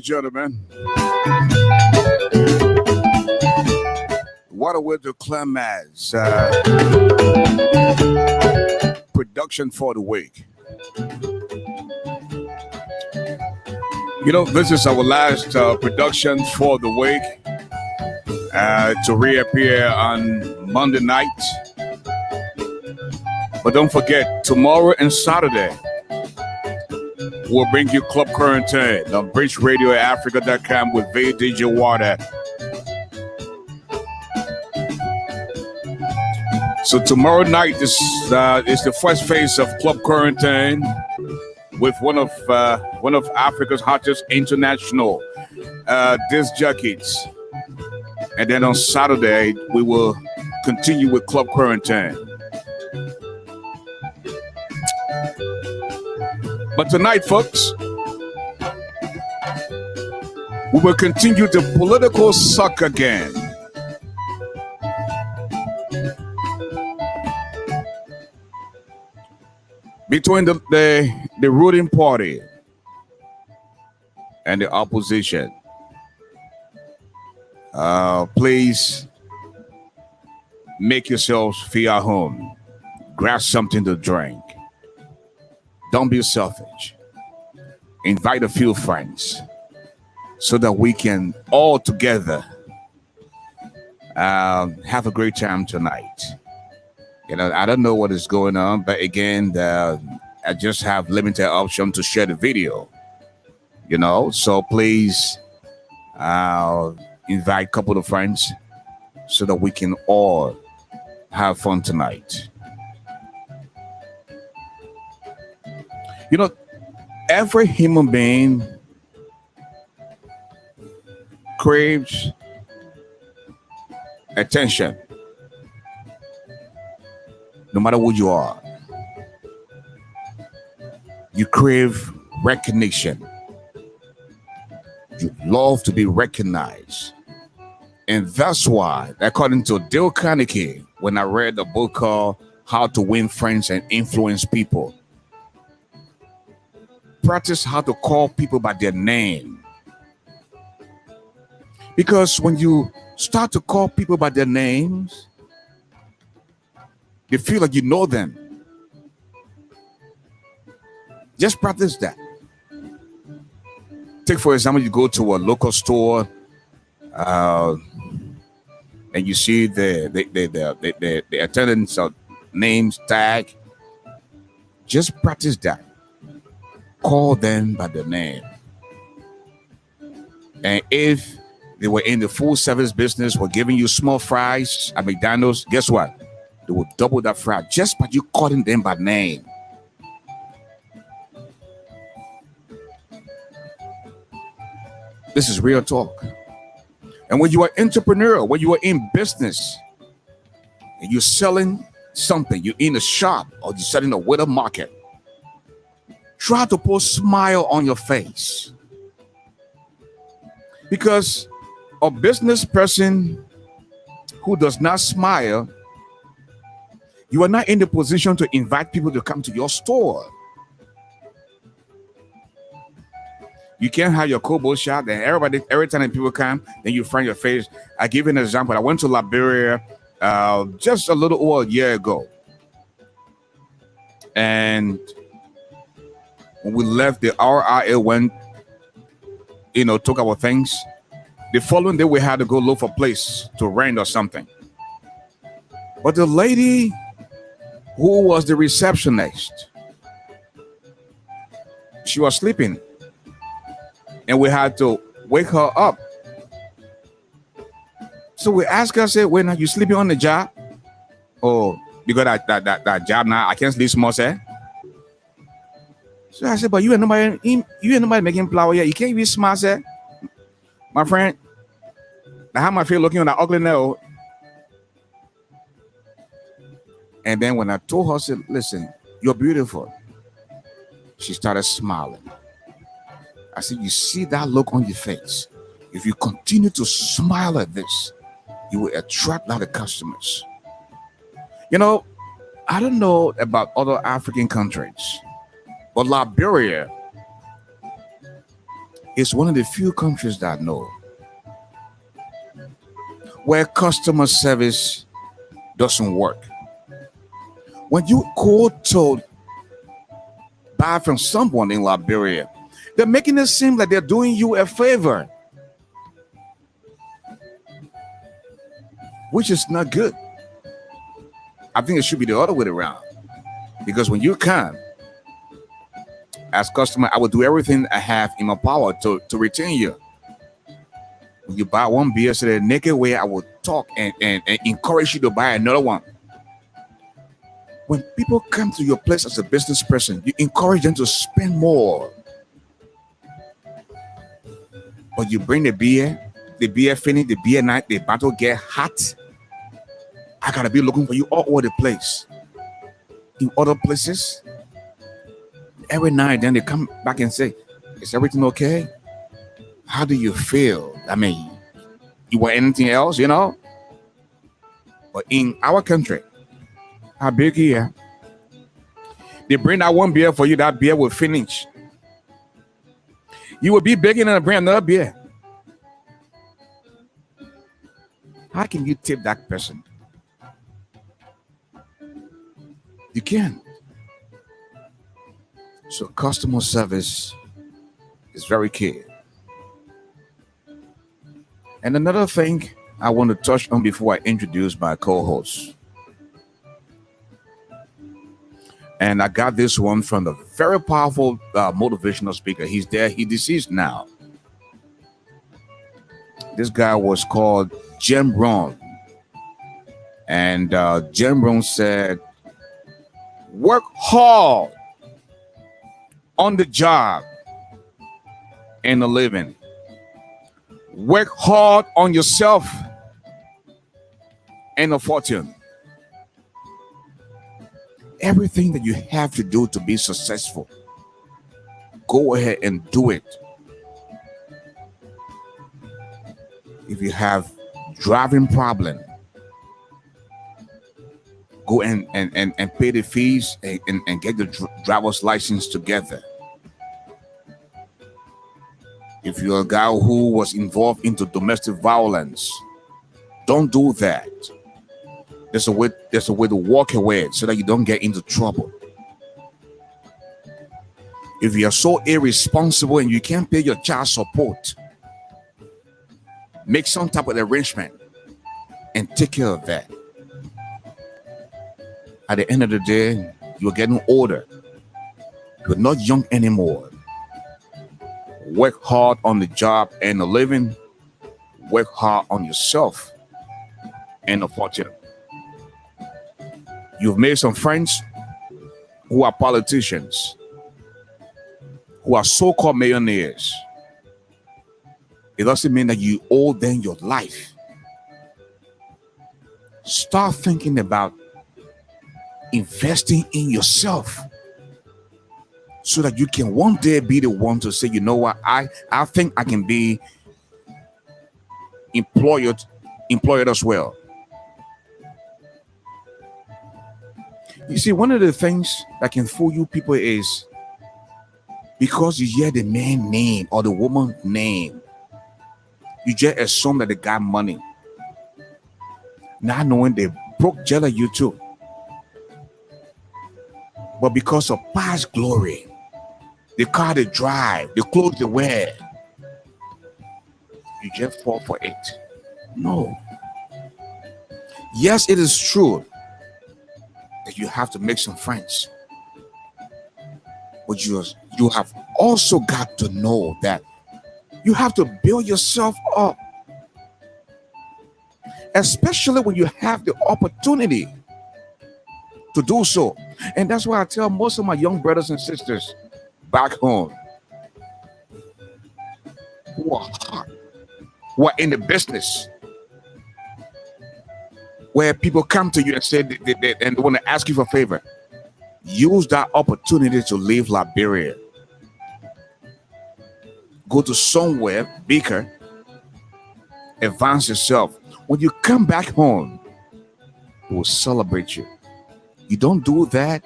gentlemen, what a way to climax production for the week. You know, this is our last production for the week to reappear on Monday night. But don't forget, tomorrow and Saturday, we'll bring you Club Quarantine on BridgeRadioAfrica.com with DJ Water. So tomorrow night is the first phase of Club Quarantine with one of Africa's hottest international disc jockeys. And then on Saturday, we will continue with Club Quarantine. But tonight, folks, we will continue the political suck again. Between the ruling party and the opposition. Please make yourselves feel at home. Grab something to drink. Don't be selfish. Invite a few friends so that we can all together have a great time tonight. You know, I don't know what is going on, but again, I just have limited option to share the video. You know, so please invite a couple of friends so that we can all have fun tonight. You know, every human being craves attention, no matter who you are. You crave recognition. You love to be recognized. And that's why, according to Dale Carnegie, when I read a book called How to Win Friends and Influence People, practice how to call people by their name. Because when you start to call people by their names, they feel like you know them. Just practice that. Take, for example, you go to a local store and you see the attendant's names tag. Just practice that. Call them by their name. And if they were in the full service business, were giving you small fries at McDonald's, guess what? They will double that fry just by you calling them by name. This is real talk. And when you are entrepreneur, when you are in business, and you're selling something, you're in a shop or you're selling a winter market, try to put a smile on your face. Because a business person who does not smile, you are not in the position to invite people to come to your store. You can't have your Kobo shop and every time people come, then you find your face. I give you an example. I went to Liberia just a little over a year ago. And when we left, the RIA went, took our things. The following day, we had to go look for a place to rent or something. But the lady who was the receptionist, she was sleeping. And we had to wake her up. So we asked her, I said, "When are you sleeping on the job? Oh, you got that job now? I can't sleep small, sir." So I said, "But you ain't nobody making flour yet. You can't be smart, sir." My friend, now how am I feel looking on that ugly nail? And then when I told her, I said, "Listen, you're beautiful," she started smiling. I said, "You see that look on your face? If you continue to smile like this, you will attract a lot of customers." You know, I don't know about other African countries, but Liberia It's one of the few countries that I know where customer service doesn't work. When you go to buy from someone in Liberia, they're making it seem like they're doing you a favor, which is not good. I think it should be the other way around. Because when you come as customer, I will do everything I have in my power to retain you. When you buy one beer, so the naked way I will talk and encourage you to buy another one. When people come to your place as a business person, you encourage them to spend more. But you bring the beer finish, the beer night, the battle get hot. I gotta be looking for you all over the place. In other places, every night, then they come back and say, "Is everything okay? How do you feel? I mean, you want anything else, you know?" But in our country, how big here? They bring that one beer for you, that beer will finish. You will be begging and bring another beer. How can you tip that person? You can. So customer service is very key. And another thing I want to touch on before I introduce my co-host. And I got this one from the very powerful motivational speaker. He's there. He's deceased now. This guy was called Jim Rohn. And Jim Rohn said, "Work hard on the job and a living. Work hard on yourself and a fortune." Everything that you have to do to be successful, go ahead and do it. If you have driving problem, go and pay the fees and get the driver's license together. If you're a guy who was involved into domestic violence, don't do that. There's a way to walk away so that you don't get into trouble. If you are so irresponsible and you can't pay your child support, make some type of arrangement and take care of that. At the end of the day, you're getting older. You're not young anymore. Work hard on the job and the living. Work hard on yourself and the fortune. You've made some friends who are politicians, who are so-called millionaires. It doesn't mean that you owe them your life. Start thinking about investing in yourself so that you can one day be the one to say, "You know what, I think I can be employed as well." You see, one of the things that can fool you people is because you hear the man's name or the woman's name, you just assume that they got money, not knowing they broke jelly you too. But because of past glory, the car they drive, the clothes they wear, you just fall for it. No. Yes, it is true that you have to make some friends, but you have also got to know that you have to build yourself up, especially when you have the opportunity to do so. And that's why I tell most of my young brothers and sisters back home who are hot, who are in the business, where people come to you and say they want to ask you for a favor. Use that opportunity to leave Liberia. Go to somewhere bigger, advance yourself. When you come back home, we will celebrate you. You don't do that,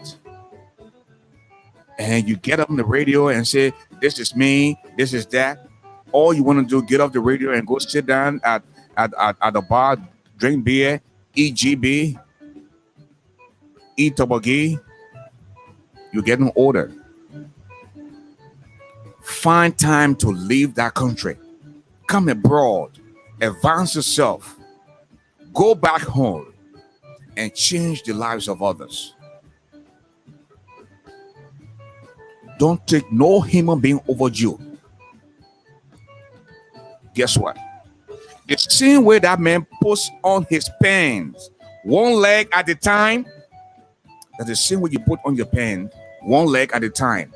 and you get up on the radio and say, "This is me, this is that." All you want to do, get off the radio and go sit down at the bar, drink beer, eat GB, eat toboggy. You're getting older. Find time to leave that country. Come abroad. Advance yourself. Go back home and change the lives of others. Don't take no human being over you. Guess what? The same way that man puts on his pants, one leg at a time, that's the same way you put on your pants, one leg at a time.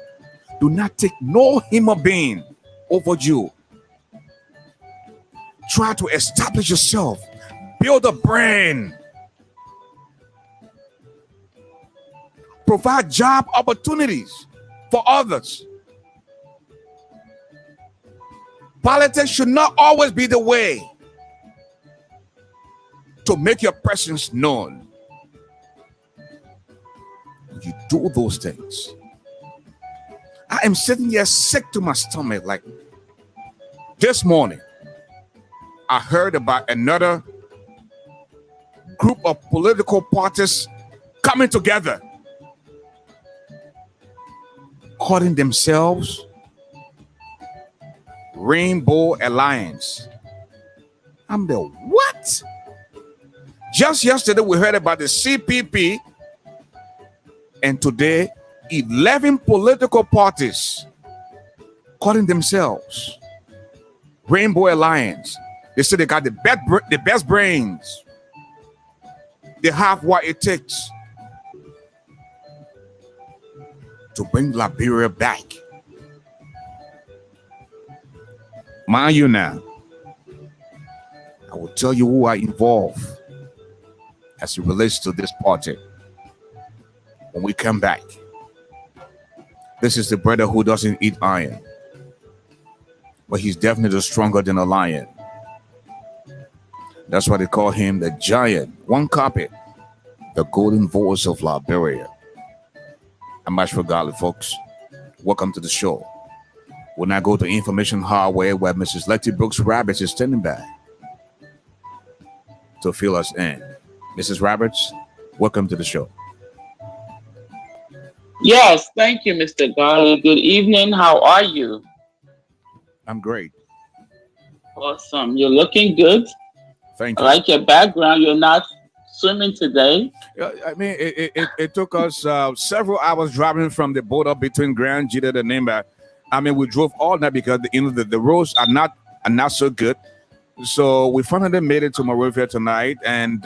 Do not take no human being over you. Try to establish yourself. Build a brand. Provide job opportunities for others. Politics should not always be the way to make your presence known. You do those things. I am sitting here sick to my stomach. Like this morning, I heard about another group of political parties coming together, calling themselves Rainbow Alliance. I'm the what? Just yesterday we heard about the CPP, and today 11 political parties calling themselves Rainbow Alliance. They say they got the best brains. They have what it takes to bring Liberia back. Mind you now, I will tell you who are involved as it relates to this party when we come back. This is the brother who doesn't eat iron, but he's definitely stronger than a lion. That's why they call him the giant. One copy, the golden voice of Liberia. I'm Ashford, Garley, folks. Welcome to the show. We'll now go to Information Hardware, where Mrs. Letty Brooks Rabbits is standing by to fill us in. Mrs. Rabbits, welcome to the show. Yes, thank you, Mr. Garley. Good evening. How are you? I'm great. Awesome. You're looking good. Thank I you. like your background. You're not swimming today. Yeah, I mean, it took us several hours driving from the border between Grand Jita and Nimba. I mean, we drove all night because the roads are not so good. So we finally made it to Monrovia tonight, and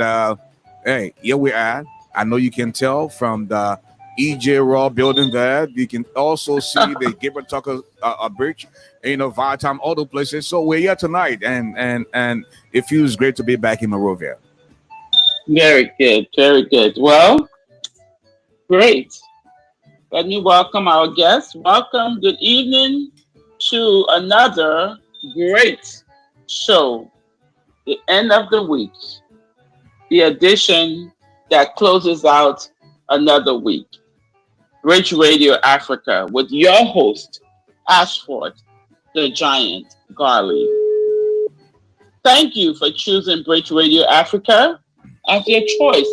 hey, here we are. I know you can tell from the EJ Raw building there. You can also see the Gabriel Tucker bridge, Vietnam, all those places. So we're here tonight, and it feels great to be back in Monrovia. Very good. Very good. Well, great. Let me welcome our guests. Welcome. Good evening to another great show. The end of the week. The edition that closes out another week. Rich Radio Africa with your host, Ashford, the Giant Garley. Thank you for choosing Bridge Radio Africa as your choice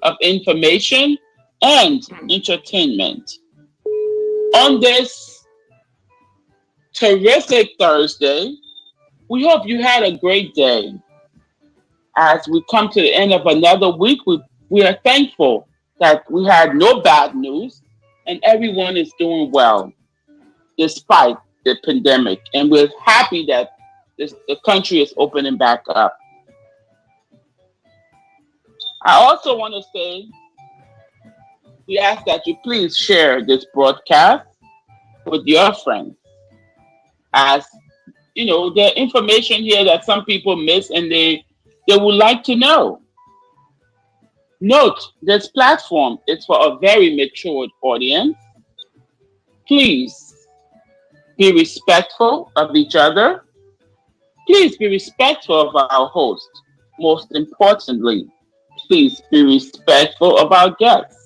of information and entertainment. On this terrific Thursday, we hope you had a great day. As we come to the end of another week, we are thankful that we had no bad news and everyone is doing well despite the pandemic. And we're happy that the country is opening back up. I also want to say, we ask that you please share this broadcast with your friends. As the information here that some people miss and they would like to know. Note, this platform is for a very matured audience. Please be respectful of each other. Please be respectful of our host. Most importantly, please be respectful of our guests.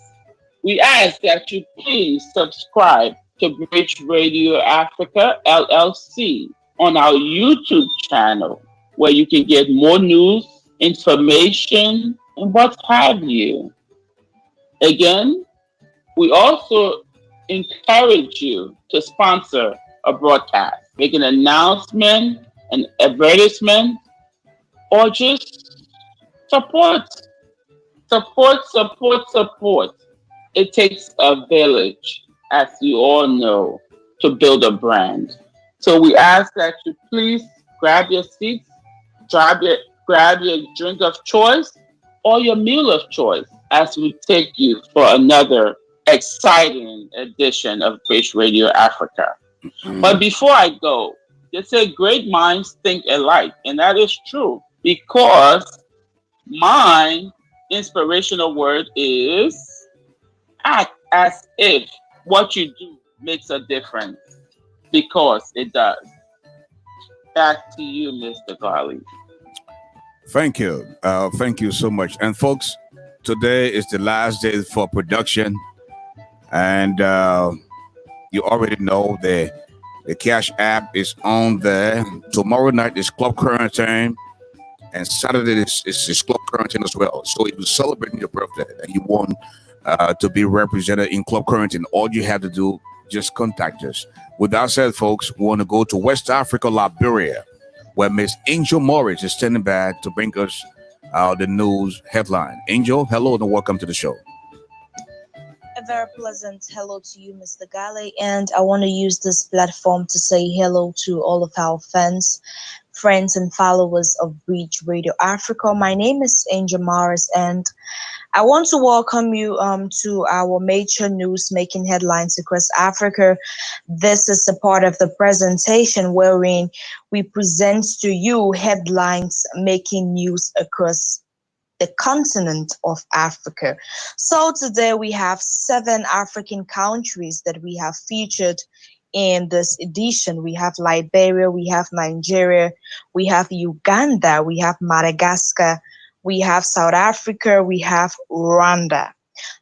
We ask that you please subscribe to Bridge Radio Africa LLC on our YouTube channel where you can get more news, information, and what have you. Again, we also encourage you to sponsor a broadcast, make an announcement, an advertisement, or just support, support. It takes a village, as you all know, to build a brand. So we ask that you please grab your seats, grab your drink of choice or your meal of choice as we take you for another exciting edition of Fish Radio Africa. But before I go, they say great minds think alike, and that is true because my inspirational word is act as if what you do makes a difference because it does. Back to you, Mr. Garley. Thank you. Thank you so much. And folks, today is the last day for production. And you already know the Cash app is on there. Tomorrow night is Club Quarantine. And Saturday is Club Quarantine as well. So if you're celebrating your birthday and you want to be represented in Club Quarantine, all you have to do, just contact us. With that said, folks, we want to go to West Africa, Liberia, where Miss Angel Morris is standing by to bring us the news headline. Angel, hello and welcome to the show. A very pleasant hello to you, Mr. Garley, and I want to use this platform to say hello to all of our fans, friends, and followers of Bridge Radio Africa. My name is Angel Morris, and I want to welcome you to our major news making headlines across Africa. This is a part of the presentation wherein we present to you headlines making news across the continent of Africa. So today we have 7 African countries that we have featured in this edition. We have Liberia, we have Nigeria, we have Uganda, we have Madagascar, we have South Africa, we have Rwanda.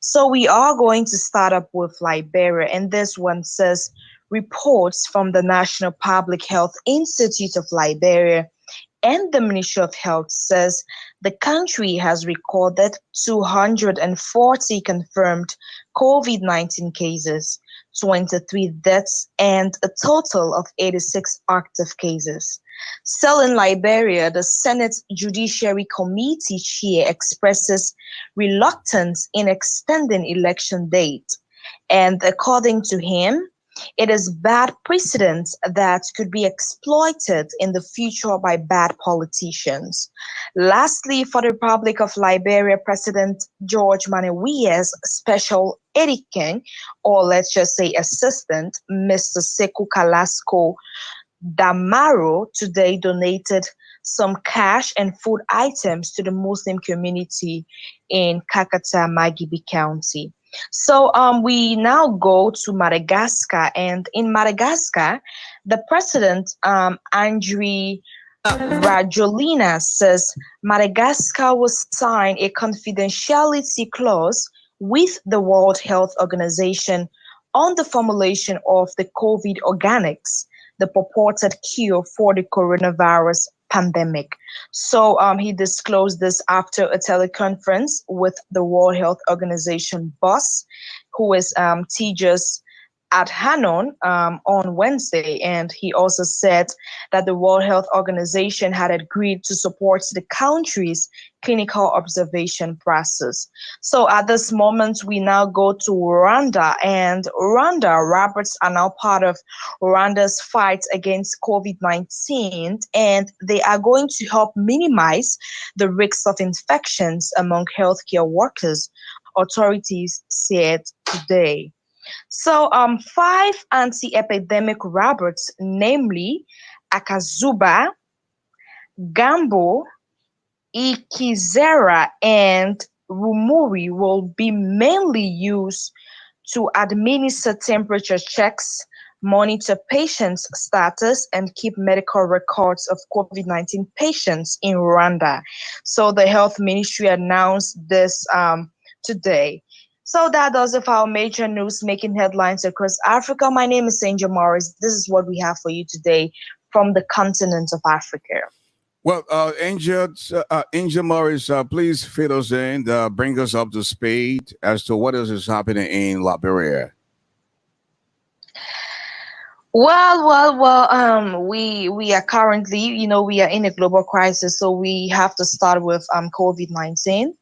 So we are going to start up with Liberia, and this one says reports from the National Public Health Institute of Liberia and the Ministry of Health says the country has recorded 240 confirmed COVID-19 cases, 23 deaths, and a total of 86 active cases. Still in Liberia, the Senate Judiciary Committee chair expresses reluctance in extending election date. And according to him, it is bad precedent that could be exploited in the future by bad politicians. Lastly, for the Republic of Liberia, President George Manawia's special ediking, or let's just say assistant, Mr. Sekou Kalasco Damaro, today donated some cash and food items to the Muslim community in Kakata, Magibi County. So we now go to Madagascar, and in Madagascar, the president, Andry Rajolina, says Madagascar will sign a confidentiality clause with the World Health Organization on the formulation of the COVID organics, the purported cure for the coronavirus pandemic. So he disclosed this after a teleconference with the World Health Organization boss, who is Tejas Adhanom, on Wednesday, and he also said that the World Health Organization had agreed to support the country's clinical observation process. So at this moment, we now go to Rwanda, and Rwanda rabbits are now part of Rwanda's fight against COVID-19, and they are going to help minimize the risks of infections among healthcare workers, authorities said today. So 5 anti-epidemic robots, namely Akazuba, Gambo, Ikizera, and Rumuri, will be mainly used to administer temperature checks, monitor patients' status, and keep medical records of COVID-19 patients in Rwanda. So the health ministry announced this today. So that does it for our major news making headlines across Africa. My name is Angel Morris. This is what we have for you today from the continent of Africa. Well, Angel Morris, please fill us in, bring us up to speed as to what is happening in Liberia. We are currently, we are in a global crisis, so we have to start with COVID-19.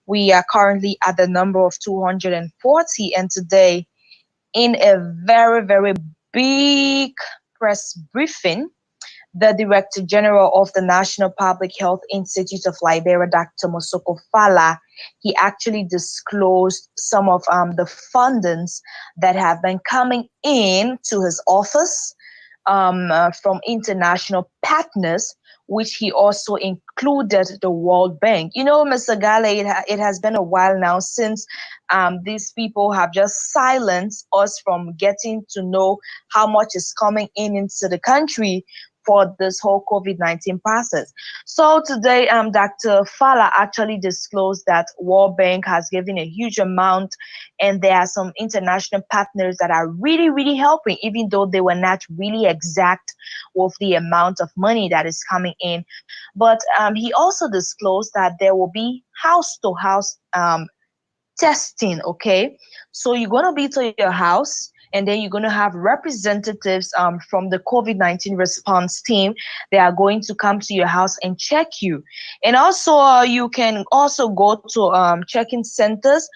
We are currently at the number of 240, and today, in a very, very big press briefing, the Director General of the National Public Health Institute of Liberia, Dr. Mosoko Fala, he actually disclosed some of the fundings that have been coming in to his office from international partners, which he also included the World Bank. Mr. Gale, it has been a while now since these people have just silenced us from getting to know how much is coming in into the country for this whole COVID-19 process. So today, Dr. Fala actually disclosed that World Bank has given a huge amount, and there are some international partners that are really, really helping, even though they were not really exact with the amount of money that is coming in. But he also disclosed that there will be house-to-house testing, okay? So you're going to be to your house, and then you're going to have representatives from the COVID-19 response team. They are going to come to your house and check you. And also, you can also go to check-in centers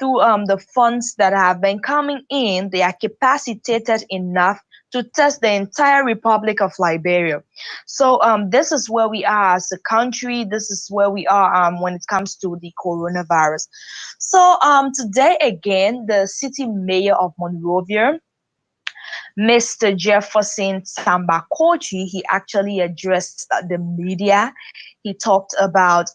through the funds that have been coming in. They are capacitated enough to test the entire Republic of Liberia. So this is where we are as a country. This is where we are when it comes to the coronavirus. So today again, the city mayor of Monrovia, Mr. Jefferson Sambakochi, he actually addressed the media. He talked about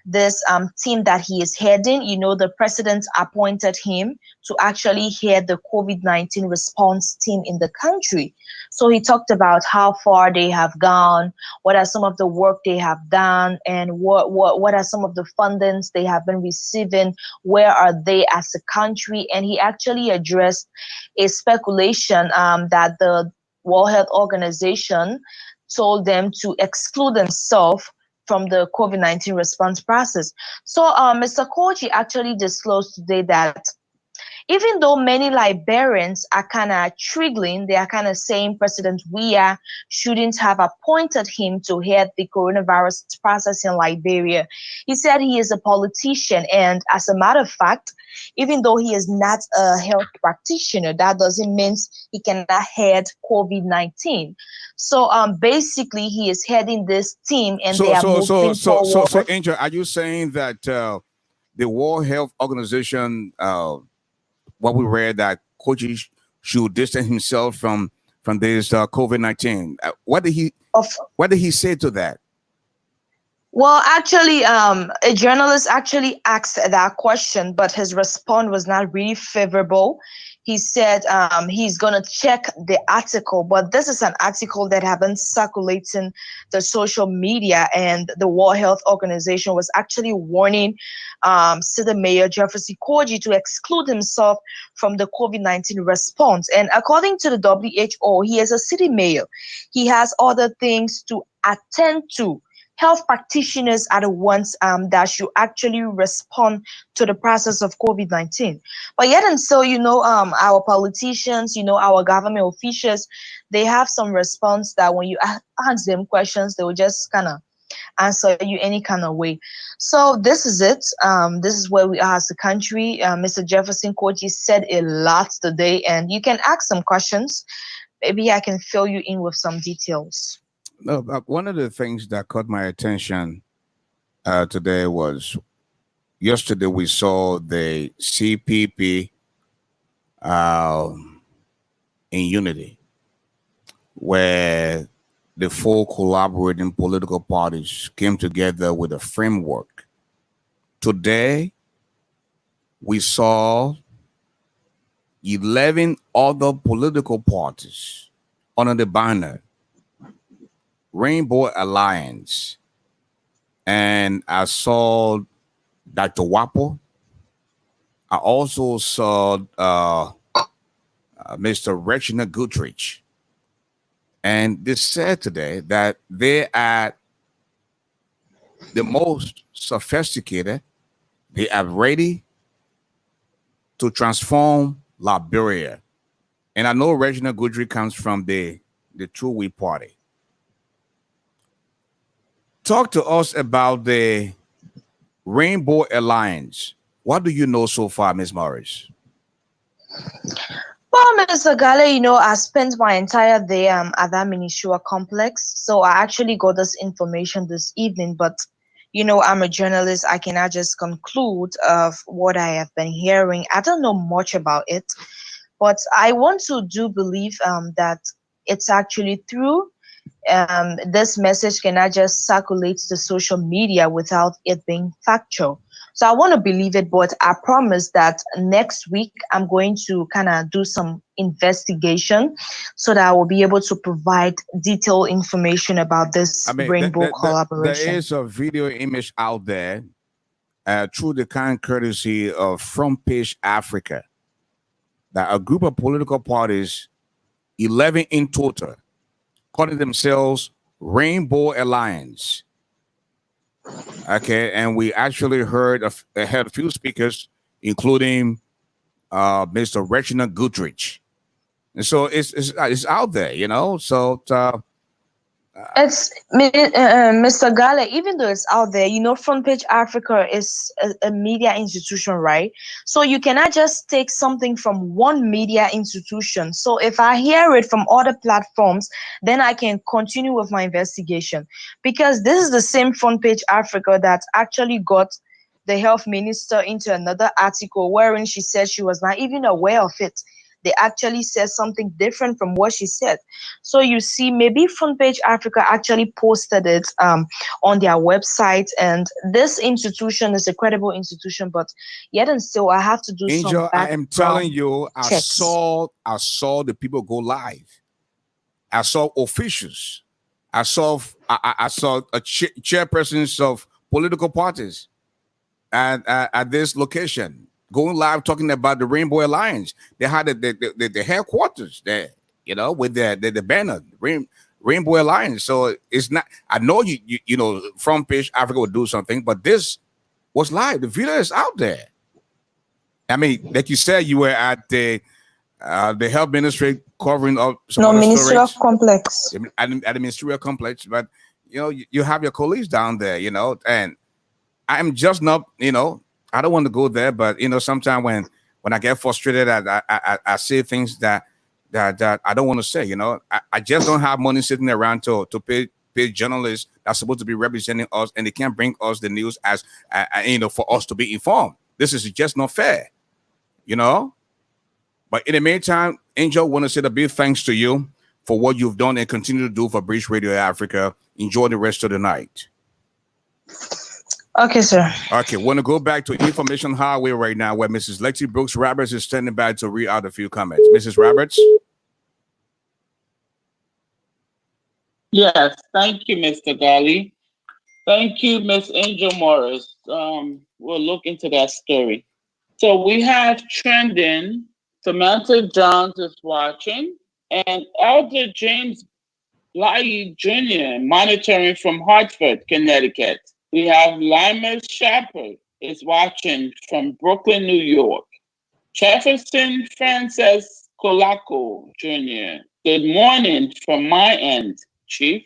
this team that he is heading. The president appointed him to actually head the COVID-19 response team in the country. So he talked about how far they have gone, what are some of the work they have done, and what are some of the fundings they have been receiving, where are they as a country. And he actually addressed a speculation that the World Health Organization told them to exclude themselves from the COVID-19 response process. So Mr. Kochi actually disclosed today that even though many Liberians are kind of triggering, they are kind of saying President Weah shouldn't have appointed him to head the coronavirus process in Liberia. He said he is a politician, and as a matter of fact, even though he is not a health practitioner, that doesn't mean he cannot head COVID-19. So basically, he is heading this team, and they are moving forward. Angel, are you saying that the World Health Organization, what we read that coaches should distance himself from this COVID-19? What did he say to that? Well, actually, a journalist actually asked that question, but his response was not really favorable. He said he's going to check the article, but this is an article that has been circulating the social media, and the World Health Organization was actually warning City Mayor Jefferson Koji to exclude himself from the COVID-19 response. And according to the WHO, he is a city mayor. He has other things to attend to. Health practitioners are the ones that should actually respond to the process of COVID-19. But yet and so, our politicians, our government officials, they have some response that when you ask them questions, they will just kind of answer you any kind of way. So this is it. This is where we are as a country. Mr. Jefferson Koji said a lot today, and you can ask some questions. Maybe I can fill you in with some details. No, one of the things that caught my attention today was yesterday we saw the CPP in unity, where the four collaborating political parties came together with a framework. Today, we saw 11 other political parties under the banner Rainbow Alliance, and I saw Dr. Wapo. I also saw Mr. Reginald Goodrich. And they said today that they are the most sophisticated. They are ready to transform Liberia. And I know Reginald Goodrich comes from the True We Party. Talk to us about the Rainbow Alliance. What do you know so far, Miss Morris? Well, Mr. Gale, I spent my entire day at that ministerial complex, so I actually got this information this evening. But I'm a journalist. I cannot just conclude of what I have been hearing. I don't know much about it, but I want to do believe that it's actually true. This message cannot just circulate to social media without it being factual. So I want to believe it, but I promise that next week I'm going to kind of do some investigation so that I will be able to provide detailed information about I this mean, rainbow there collaboration. is a video image out there through the kind courtesy of Front Page Africa that a group of political parties, 11 in total, calling themselves Rainbow Alliance. Okay, and we actually had a few speakers, including Mr. Reginald Goodrich. And so it's out there, So It's Mr. Gale, even though it's out there, Front Page Africa is a media institution, right? So you cannot just take something from one media institution. So if I hear it from other platforms, then I can continue with my investigation. Because this is the same Front Page Africa that actually got the health minister into another article wherein she said she was not even aware of it. They actually said something different from what she said. So you see, maybe Front Page Africa actually posted it on their website, and this institution is a credible institution, but yet and still, I have to do some Angel, I am telling background you, checks. I saw the people go live. I saw officials. I saw chairpersons of political parties at this location going live talking about the Rainbow Alliance. They had the headquarters there, with the banner Rainbow Alliance. So it's not. I know Front Page Africa would do something, but this was live. The video is out there. I mean, like you said, you were at the health ministry covering up some No, other ministerial stories complex. at the ministerial complex, but you have your colleagues down there, and I'm just not, I don't want to go there, but sometimes when I get frustrated, I say things that I don't want to say. I just don't have money sitting around to pay journalists that's supposed to be representing us, and they can't bring us the news as for us to be informed. This is just not fair, you know. But in the meantime, Angel, want to say a big thanks to you for what you've done and continue to do for British Radio Africa. Enjoy the rest of the night. Okay, sir. Okay, want to go back to Information Highway right now, where Mrs. Lexi Brooks Roberts is standing by to read out a few comments. Mrs. Roberts? Yes, thank you, Mr. Garley. Thank you, Miss Angel Morris. We'll look into that story. So we have trending. Samantha Johns is watching, and Elder James Bly Jr. monitoring from Hartford, Connecticut. We have Lima Shepherd is watching from Brooklyn, New York. Jefferson Francis Colaco Jr. Good morning from my end, Chief.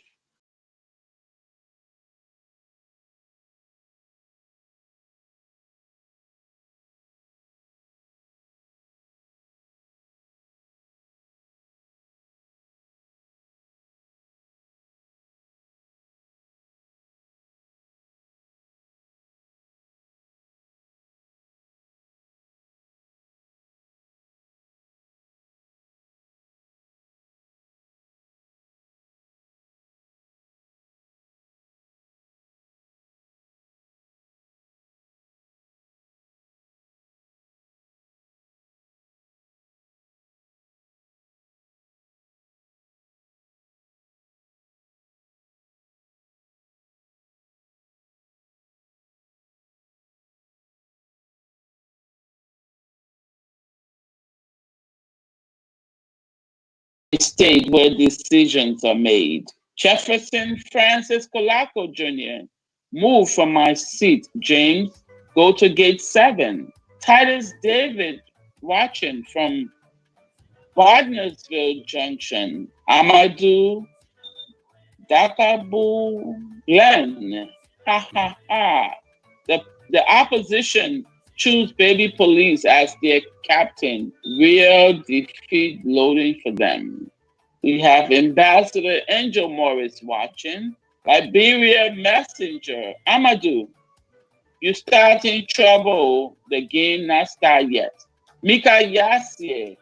state where decisions are made. Jefferson Francis Colaco Jr. Move from my seat, James. Go to gate 7. Titus David watching from Bardnersville Junction. Amadou Dakabu Glenn. Ha ha ha. The opposition choose baby police as their captain. Real defeat loading for them. We have Ambassador Angel Morris watching. Liberia Messenger. Amadou, you starting trouble. The game not start yet. Mika Yasie,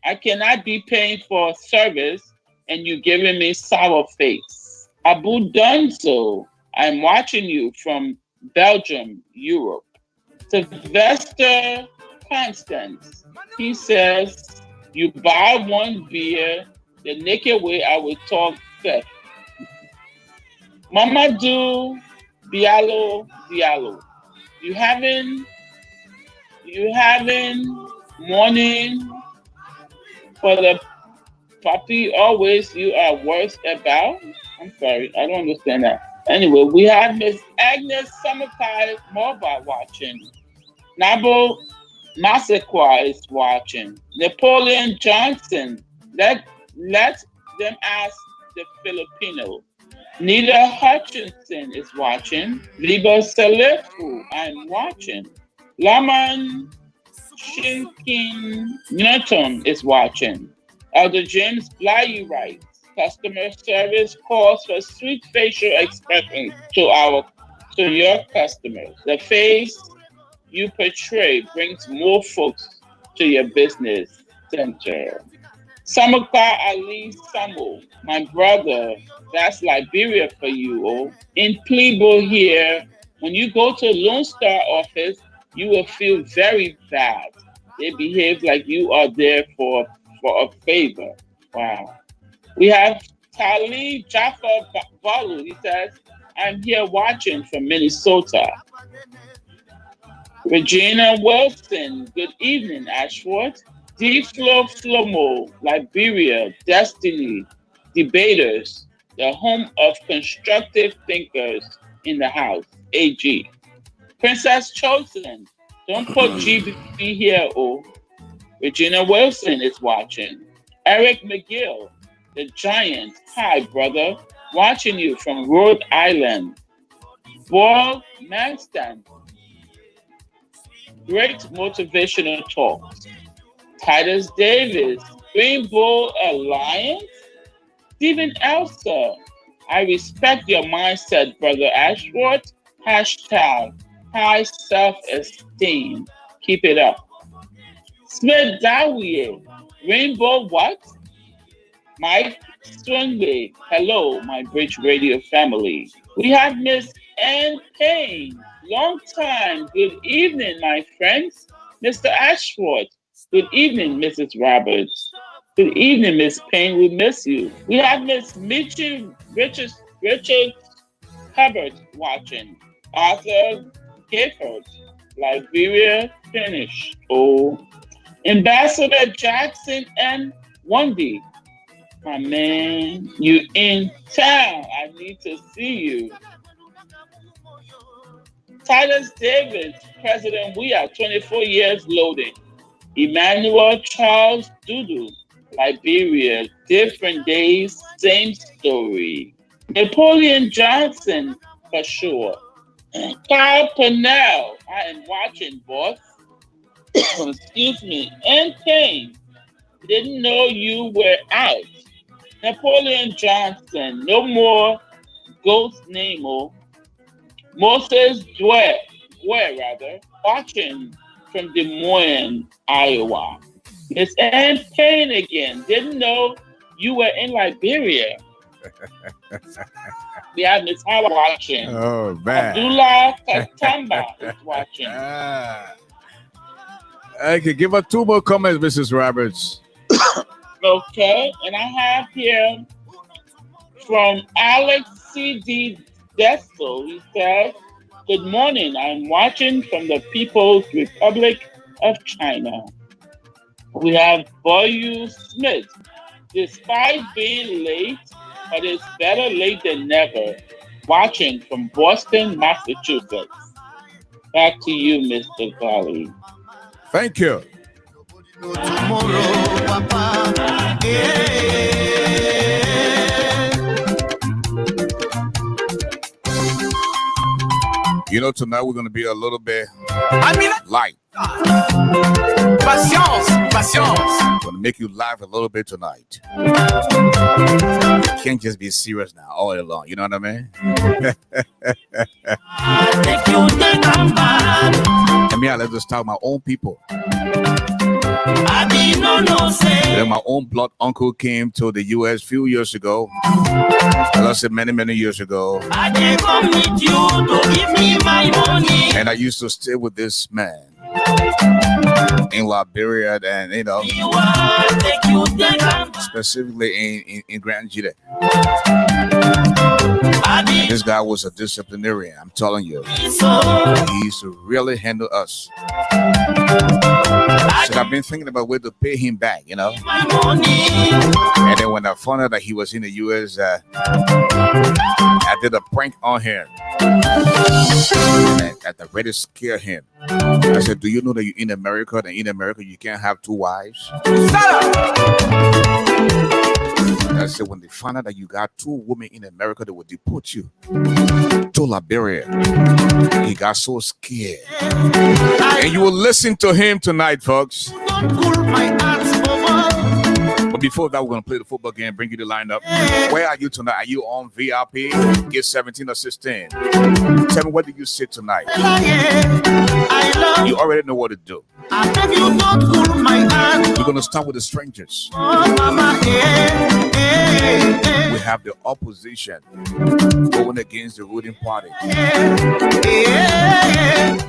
I cannot be paying for service and you giving me sour face. Abu Dunzo, I'm watching you from Belgium, Europe. Sylvester Constance, he says, you buy one beer, the naked way I will talk theft. Mamadou Bialo, you having morning for the puppy always you are worse about? I'm sorry, I don't understand that. Anyway, we have Miss Agnes Summertime Mobile watching. Nabo Masakwa is watching. Napoleon Johnson, let them ask the Filipino. Nita Hutchinson is watching. Liba Salifu, I'm watching. Laman Shinkin Newton is watching. Elder James Bly writes, customer service calls for sweet facial expressions to your customers. The face you portray brings more folks to your business center. Samuka Ali Samu, my brother, that's Liberia for you. Oh. In Plebo here, when you go to Lone Star office, you will feel very bad. They behave like you are there for a favor. Wow. We have Tali Jaffa Balu. He says, I'm here watching from Minnesota. Regina Wilson, good evening, Ashford. D. Flomo, Liberia, Destiny, Debaters, the home of constructive thinkers in the house, AG. Princess Chosen, don't put GB here, oh. Regina Wilson is watching. Eric McGill, the giant, hi brother, watching you from Rhode Island. Boyle Manston, great motivational talks. Titus Davis, Green Bull Alliance. Stephen Elsa, I respect your mindset, brother Ashford. Hashtag high self-esteem. Keep it up. Smith Dawie, Rainbow what? Mike Swingley, hello, my Bridge Radio family. We have Miss Ann Payne, long time. Good evening, my friends. Mr. Ashford, good evening, Mrs. Roberts. Good evening, Miss Payne. We miss you. We have Miss Mitchie Richard Hubbard watching. Arthur Gifford, Liberia finished. Oh, Ambassador Jackson and Wendy, my man, you in town. I need to see you. Titus Davis, President, we are 24 years loading. Emmanuel Charles Dudu, Liberia, different days, same story. Napoleon Johnson, for sure. Kyle Purnell, I am watching, boss. Excuse me. And Kane, didn't know you were out. Napoleon Johnson, no more ghost Nemo. Moses Dwyer, watching from Des Moines, Iowa. Miss Ann Kane again, didn't know you were in Liberia. We have Miss Howard watching. Oh, man. Abdullah Katamba is watching. Okay, give us 2 more comments, Mrs. Roberts. Okay, and I have here from Alex C.D. Dessel. He says, good morning. I'm watching from the People's Republic of China. We have Boyu Smith. Despite being late, but it's better late than never. Watching from Boston, Massachusetts. Back to you, Mr. Garley. Thank you. You know, tonight we're going to be a little bit light. Patience. Going to make you laugh a little bit tonight. You can't just be serious now all day long. You know what I mean? And me, I let us talk my own people. Then my own blood uncle came to the U.S. a few years ago. I said many years ago. And I used to stay with this man in Liberia, and specifically in Grand Jide. This guy was a disciplinarian, I'm telling you. He used to really handle us. So I've been thinking about where to pay him back, And then when I found out that he was in the U.S., I did a prank on him. And at the ready to scare him. I said, do you know that you're in America, and in America you can't have two wives? I said, when they find out that you got two women in America, they will deport you to Liberia. He got so scared. And you will listen to him tonight, folks. But before that, we're going to play the football game, bring you the lineup. Where are you tonight? Are you on VIP? Get 17 or 16. Tell me, where do you sit tonight? You already know what to do. We're going to start with the strangers. We have the opposition going against the ruling party.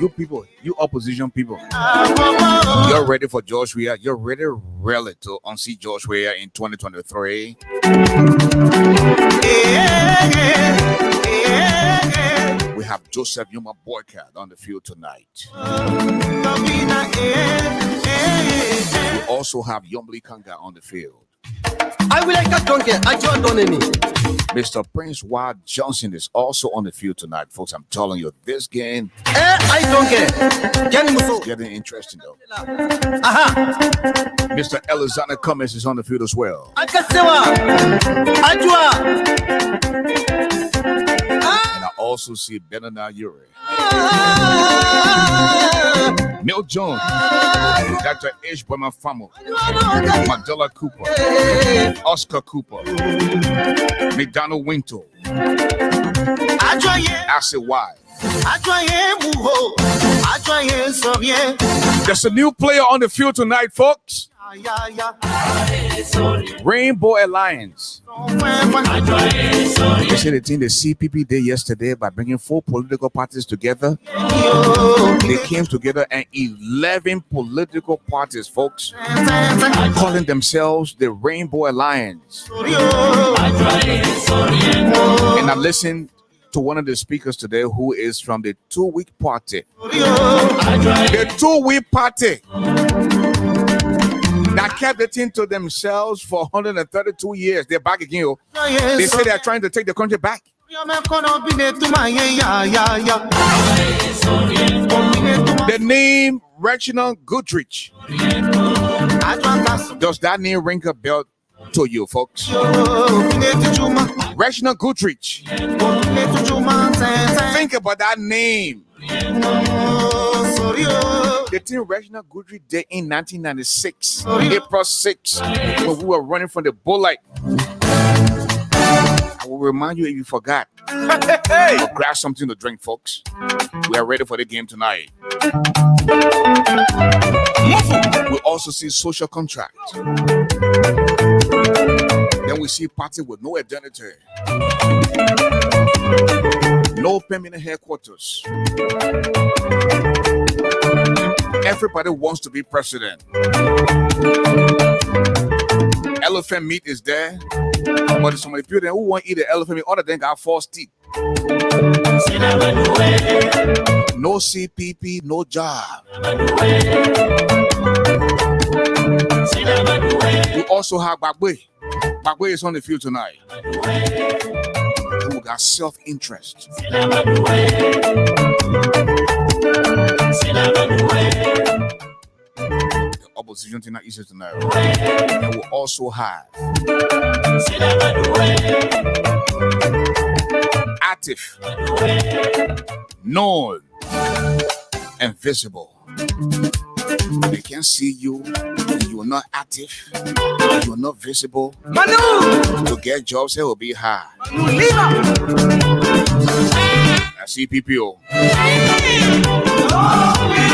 You people, you opposition people, you're ready for George Weah. You're ready really to unseat George Weah in 2023. We have Joseph Yuma Boycott on the field tonight. We also have Yombli Kanga on the field. I will like a donkey. I don't know any. Mr. Prince Wild Johnson is also on the field tonight, folks. I'm telling you, this game I don't care. getting interesting though. Aha. Mr. Elizana Cummings is on the field as well. Akasewa. Ajua. And I also see Benana Yuri, Mill Jones, Dr. H. Boyman Famo, Mandela Cooper, Oscar Cooper, McDonald Winto, Acid Y. There's a new player on the field tonight, folks. Rainbow Alliance. They said the thing the CPP did yesterday by bringing 4 political parties together. They came together, and 11 political parties, folks, calling themselves the Rainbow Alliance. And I listened to one of the speakers today who is from the 2-week party. The 2-week party that kept the thing to themselves for 132 years. They're back again. They say they're trying to take the country back. The name Reginald Goodrich. Does that name ring a bell to you, folks? Reginald Goodrich. Think about that name. The thing Reginald Goodrich did in 1996, April 6, when we were running from the bullite. I will remind you if you forgot. Grab something to drink, folks. We are ready for the game tonight. We also see social contract. Then we see party with no identity. No permanent headquarters. Everybody wants to be president. Elephant meat is there, but there's so many people who won't eat the elephant meat other than got false teeth. No CPP, no job. We also have Bagwe. But where is on the field tonight? Who got self-interest. The opposition tonight is tonight. And will also have active, known, and visible. They can't see you. You are not active. You are not visible. Manu! To get jobs, it will be hard. I see PPO.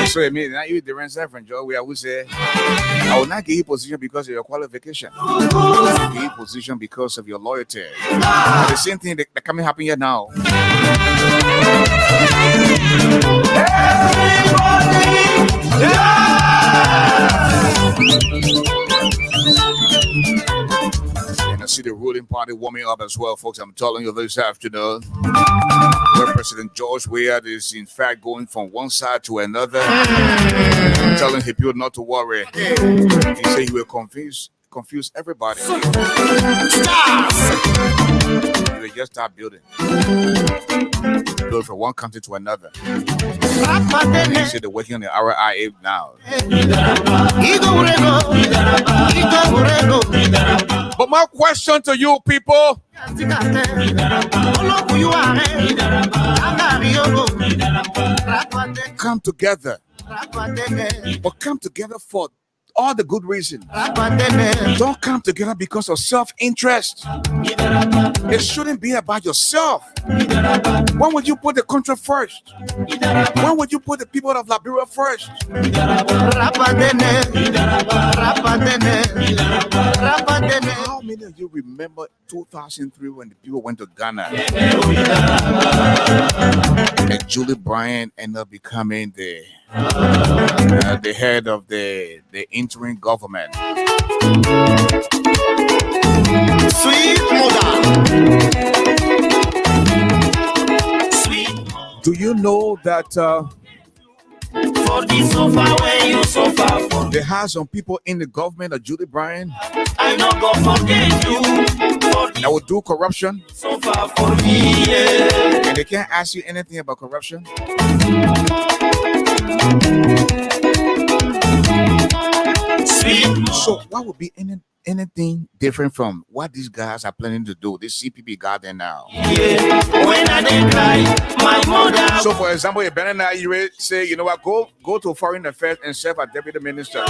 So I mean, now you different different job. We would say, I will not give you position because of your qualification. I will give you position because of your loyalty. But the same thing that can happen here now. And I see the ruling party warming up as well, folks. I'm telling you this afternoon, where President George Weah is in fact going from one side to another, telling his people not to worry. He said he will confuse everybody. You will just start building. Build from one country to another. You see they're working on the RIA now. But my question to you people, come together. But come together for all the good reasons. Don't come together because of self-interest. It shouldn't be about yourself. Why would you put the country first? Why would you put the people of Liberia first? How many of you remember 2003 when the people went to Ghana? And Julie Bryant ended up becoming the head of the interim government. Sweet mother. Do you know that there are some people in the government of Julie Bryant that will do corruption, and they can't ask you anything about corruption? So what would be anything different from what these guys are planning to do? This CPP got there now. So for example, if Ben and I say, you know what, go to foreign affairs and serve as deputy minister.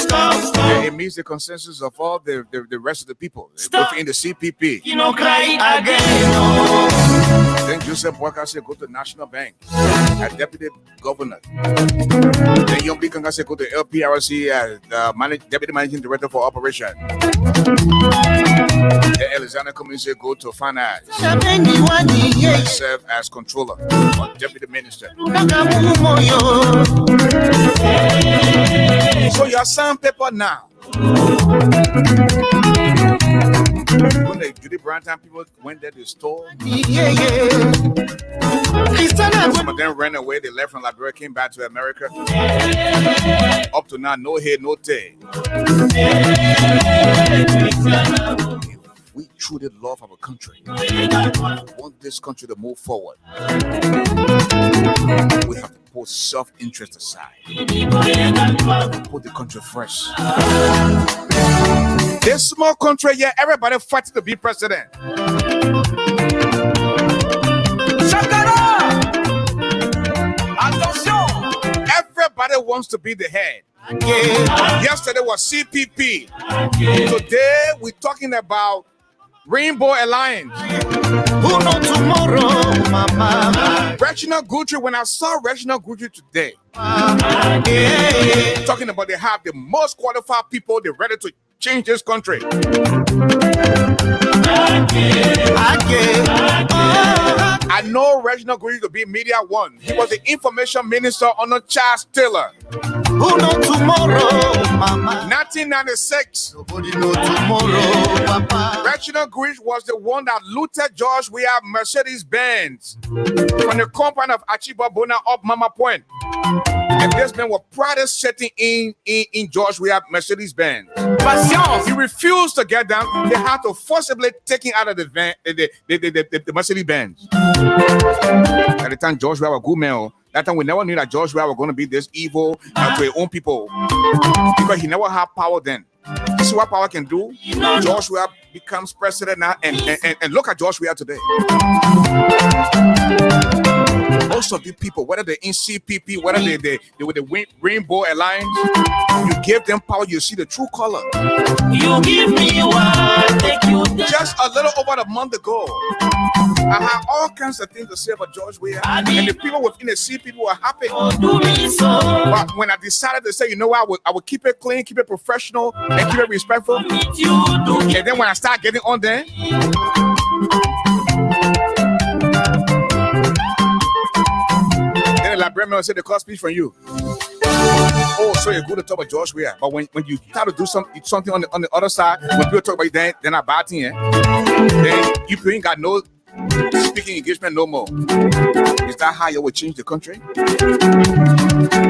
And it means the consensus of all the rest of the people within the CPP. Then Joseph Walker said go to National Bank as deputy governor. Then Young Kanga said go to LPRC as deputy managing director for operation. Then Alexander Cummings said go to finance and serve as controller or deputy minister. So your sandpaper now. When the Judy Bryant people went there to store, some of them ran away. They left from Liberia, came back to America. Up to now, no head, no tail. We truly love our country. We want this country to move forward. We have to put self-interest aside. Put the country first. This small country, yeah, everybody fights to be president. Everybody wants to be the head. Yesterday was CPP. Today we're talking about Rainbow Alliance. Who know tomorrow, mama? Reginald Guthrie, when I saw Reginald Guthrie today, talking about they have the most qualified people, they're ready to change this country. I know Reginald Guthrie to be Media One. He was the information minister under Charles Taylor. Who know tomorrow, mama? 1996. Nobody know tomorrow, papa. Reginald Grigg was the one that looted George Weah Mercedes-Benz from the compound of Achibabona up Mama Point. And this man was proudest setting in George Weah Mercedes-Benz. He refused to get down. They had to forcibly take him out of the van, the Mercedes-Benz. At the time, George Weah was a good man. That time we never knew that George Weah was going to be this evil to his own people, because he never had power then. You see what power can do? George Weah becomes president now, and look at George Weah today. Most of the people, whether they're in CPP, whether they were the Rainbow Alliance, you give them power, you see the true color. You give me one, take you down. Just a little over a month ago, I had all kinds of things to say about George Weah, and the people within the CPP were happy. Do me so. But when I decided to say, you know what, I would keep it clean, keep it professional, and keep it respectful, and then when I start getting on there, then the librarian will say the cost speech from you. Oh, so you're good to talk about George Weah, but when you try to do something on the other side, when people talk about you, then I bad thing, then you ain't got no speaking engagement no more. Is that how you will change the country?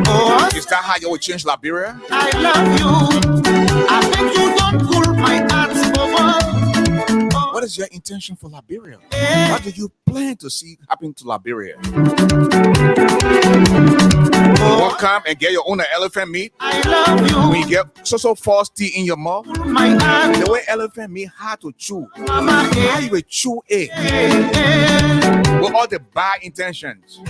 Oh, Is that how you will change Liberia? I love you. I think you don't cool my heart over. What is your intention for Liberia? What do you plan to see happen to Liberia? You won't come and get your own elephant meat. I love you. When you get so false tea in your mouth, My heart, the way elephant meat hard to chew. mama, How you will chew it with all the bad intentions?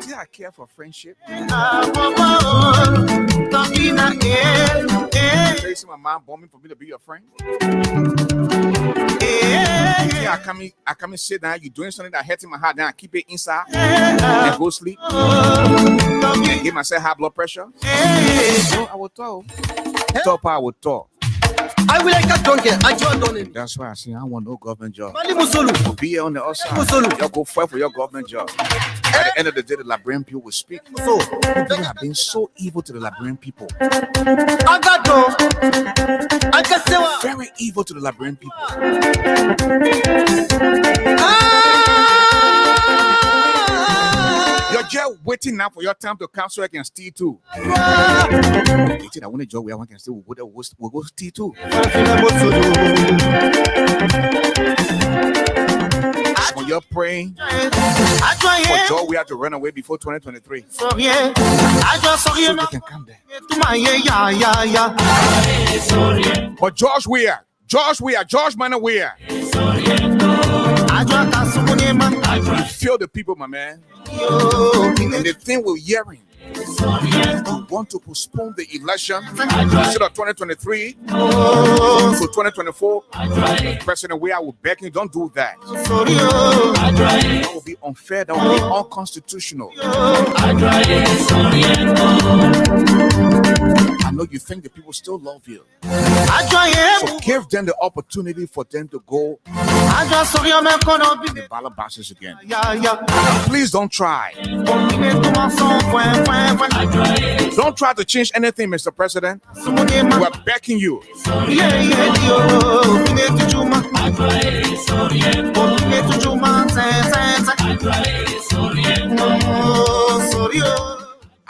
See, I care for friendship. Tracy, my mom bought me for me to be your friend. See, I come and sit down. You doing something that hurts in my heart. Then I keep it inside and go sleep and give myself high blood pressure. So I will talk. Talk, I will talk. I will like a donkey. I joined on it. That's why I say I want no government job. Mali Musolu. To be here on the outside, Musolu. y'all go fight for your government job. At the end of the day, the Liberian people will speak. So, People have been so evil to the Liberian people. I got to. I can say what? Very evil to the Liberian people. You're just waiting now for your time to come so I can steal too. You think I want a job where I can steal? We'll go steal too. When you're praying for job, we have to run away before 2023. So they can come there. But George Minor Weah. You feel the people, my man. And the thing we're hearing, you want to postpone the election instead of 2023 to 2024. President Weah will beg you, don't do that. That will be unfair, that will be unconstitutional. I know you think the people still love you. So give them the opportunity for them to go the ballot boxes again. Please don't try. Don't try to change anything, Mr. President. We are backing you.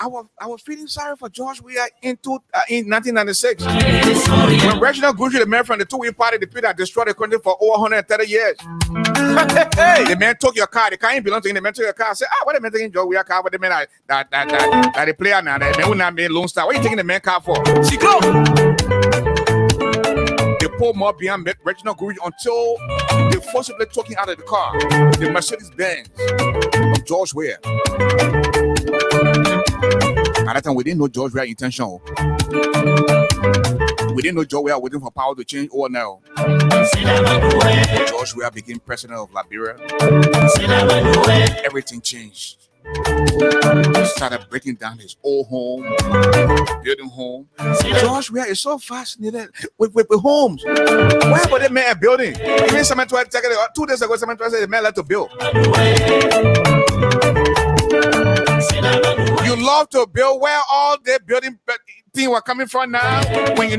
I was feeling sorry for George Weah in 1996. When Reginald Grigg, the man from the two-way party, the people that destroyed the country for over 130 years. The man took your car. The car ain't belong to him. The man took your car. I said, what the man taking George Weah car? What the man that the player now? The man who not made Lone Star. What are you taking the man car for? See, go. They pulled more behind Reginald Grigg until they forcibly took him out of the car. The Mercedes-Benz of George Weah. At that time, we didn't know George Weah's intention. We didn't know George Weah waiting for power to change or now. George Weah became president of Liberia. Everything changed. He started breaking down his old home, building home. George Weah is so fascinated with homes. Why about that man building? Even someone tried to take it 2 days ago. Someone tried to say the man had to build. love to build. Where all the building thing were coming from now? When you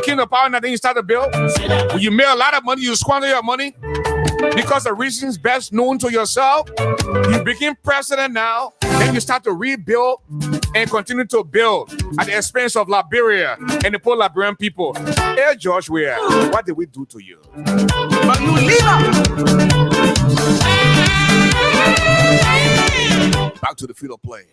came to power, and then you start to build. When you made a lot of money, you squander your money because the reasons best known to yourself. You became president now. Then you start to rebuild and continue to build at the expense of Liberia and the poor Liberian people. Hey, George, what did we do to you? But you Back to the field of play.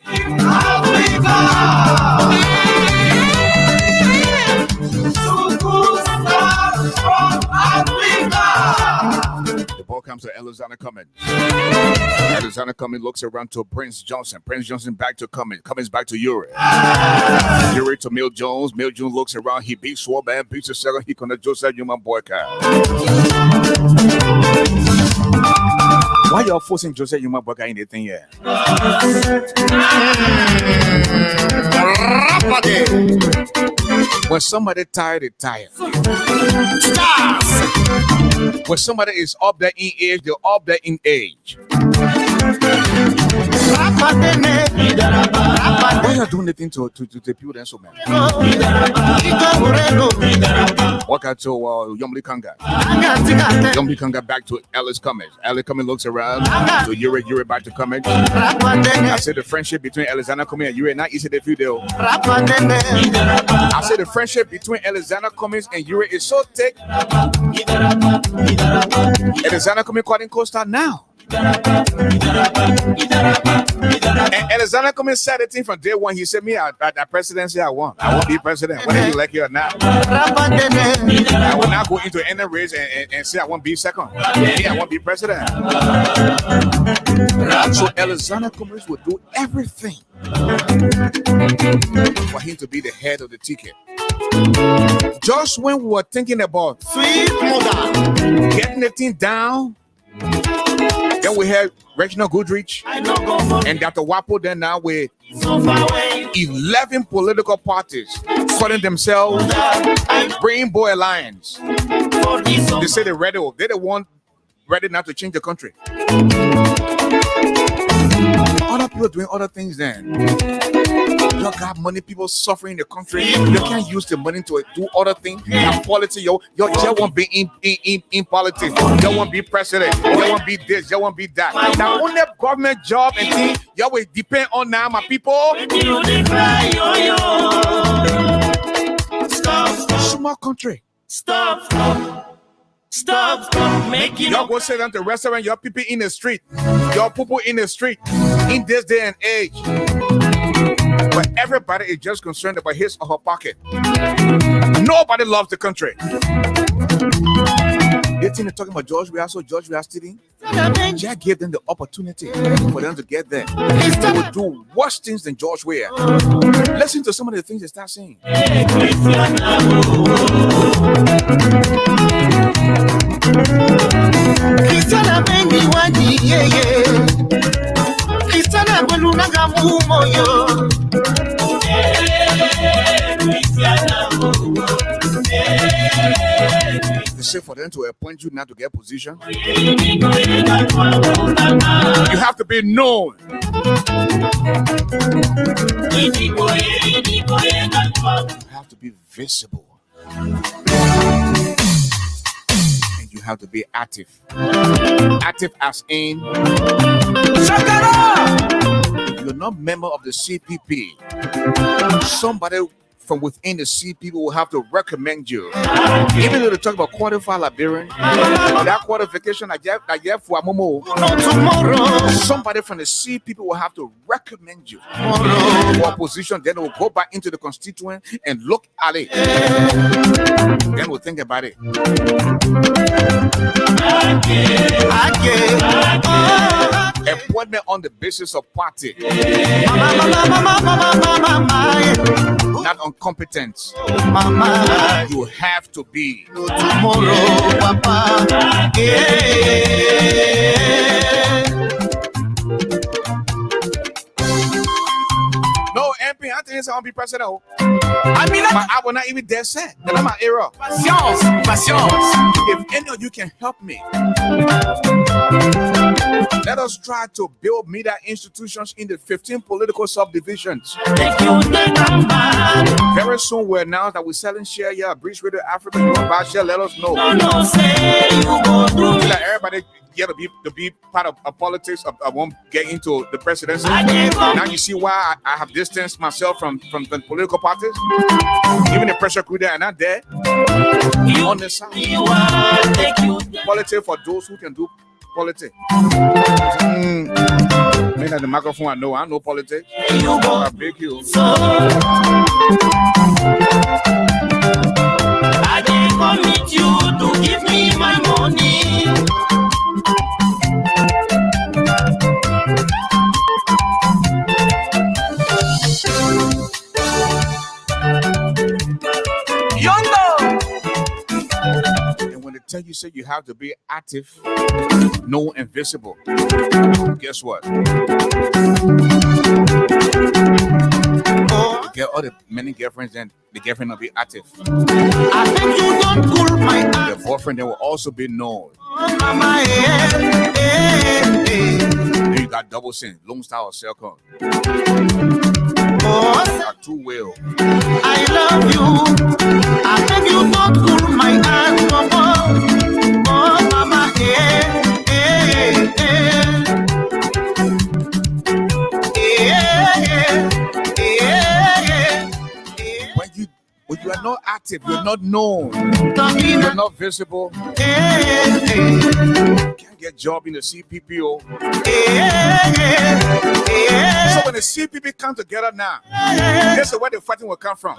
The ball comes to Alexander Cummins. Alexander Cummins looks around to Prince Johnson. Prince Johnson back to Cummins. Cummins back to Uri. Uri to Mill Jones. Mill Jones looks around. He beats Swarman. Beats the second. He connects Joseph Human Boycott. Why y'all forcing Joseph Human Boycott in anything here? When somebody tired, they tired. When somebody is up there in age, they're up there in age. Why are you doing anything to the people then so man? Walk out to Yomli Kanga. Yomli Kanga back to Alice Cummins. Alice Cummins looks around to Yuri back to Cummins. I said the friendship between Alexander Cummins and Yuri not easy to feel. I said the friendship between Alexander Cummins and Yuri is so thick. Alexander Cummins calling Costa now. And Alexander Cummins said the thing from day one. He said, me at that presidency, I won't be president, whether you like it or not. I will not go into any race and say I won't be second. Me, I won't be president. So Alexander Cummins will do everything for him to be the head of the ticket. Just when we were thinking about sweet mother getting the thing down, then we had Reginald Goodrich and Dr. Wapo. Then now with 11 political parties calling themselves Rainbow Alliance. They say they're ready. They're the one ready now to change the country. Other people doing other things then. You got money, people suffering in the country. You can't use the money to do other things. And politics, you won't be in politics. You won't be president. You won't be this. You won't be that. Now, only government job and thing, you will depend on now, my people. Small country. Stop making y'all go sit down to the restaurant, your people in the street, your people in the street in this day and age. But everybody is just concerned about his or her pocket. Nobody loves the country. They think they're talking about George Weah, so George Weah stealing. Jack gave them the opportunity for them to get there. They will do worse things than George Weah. Listen to some of the things they start saying. Christiana Bengi Wadi, Christiana Belunaga Mumoyo. They say for them to appoint you now to get position, you have to be known. You have to be visible. And you have to be active. Active as in, if you're not member of the CPP, somebody from within the CPP will have to recommend you. Even though they talk about qualified Liberian, that qualification, somebody from the CPP will have to recommend you for a position. Then we'll go back into the constituent and look at it. Then we'll think about it. Appointment on the basis of party, not on competence. You have to be. No, MP, I things I want to be president. Oh. I mean, But I will not even dare say. That's my era. patience. If any of you can help me, let us try to build media institutions in the 15 political subdivisions. Very soon we'll announce that we're selling share here at Breach Radio Africa. You want to buy share, let us know. So that everybody get to be part of politics. I won't get into the presidency. Now you see why I have distanced myself from the political parties. Even the pressure crew there are not there. On the side. Politics for those who can do politics. Me at the microphone, I know politics. I beg you. I didn't commit you to give me my money. And when they tell you, say you have to be active, no invisible. Guess what? You get all the many girlfriends, and the girlfriend will be active. I think you don't pull my The boyfriend, they will also be known. mama, Then you got double sin, Lone Star or Cellcom. Got two will. I love you. I think you don't pull my ass, mama. Oh, mama, When you are not active, you're not known, you're not visible, you can't get job in the CPPO. So when the CPP come together now, guess where the fighting will come from?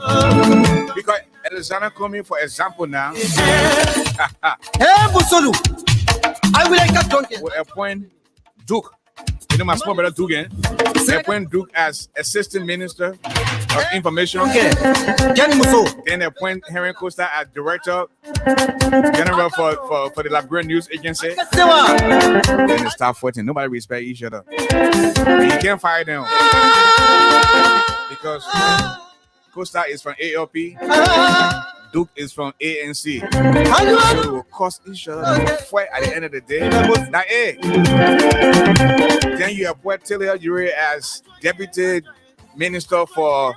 Because Alexander coming, for example, now, Hey, Busolu. I will like a donkey. will appoint Duke. You know my small brother Duke, eh? They appoint Duke as Assistant Minister of Information. Okay. Jenny Muso. Then they appoint Henry Costa as Director General for the Liberian News Agency. Sewa. Then they start fighting. Nobody respect each other. But you can't fire them because Costa is from ALP, Duke is from ANC. So they will cost each other to fight at the end of the day. Now, hey, then you appoint Taylor Ure as Deputy Minister for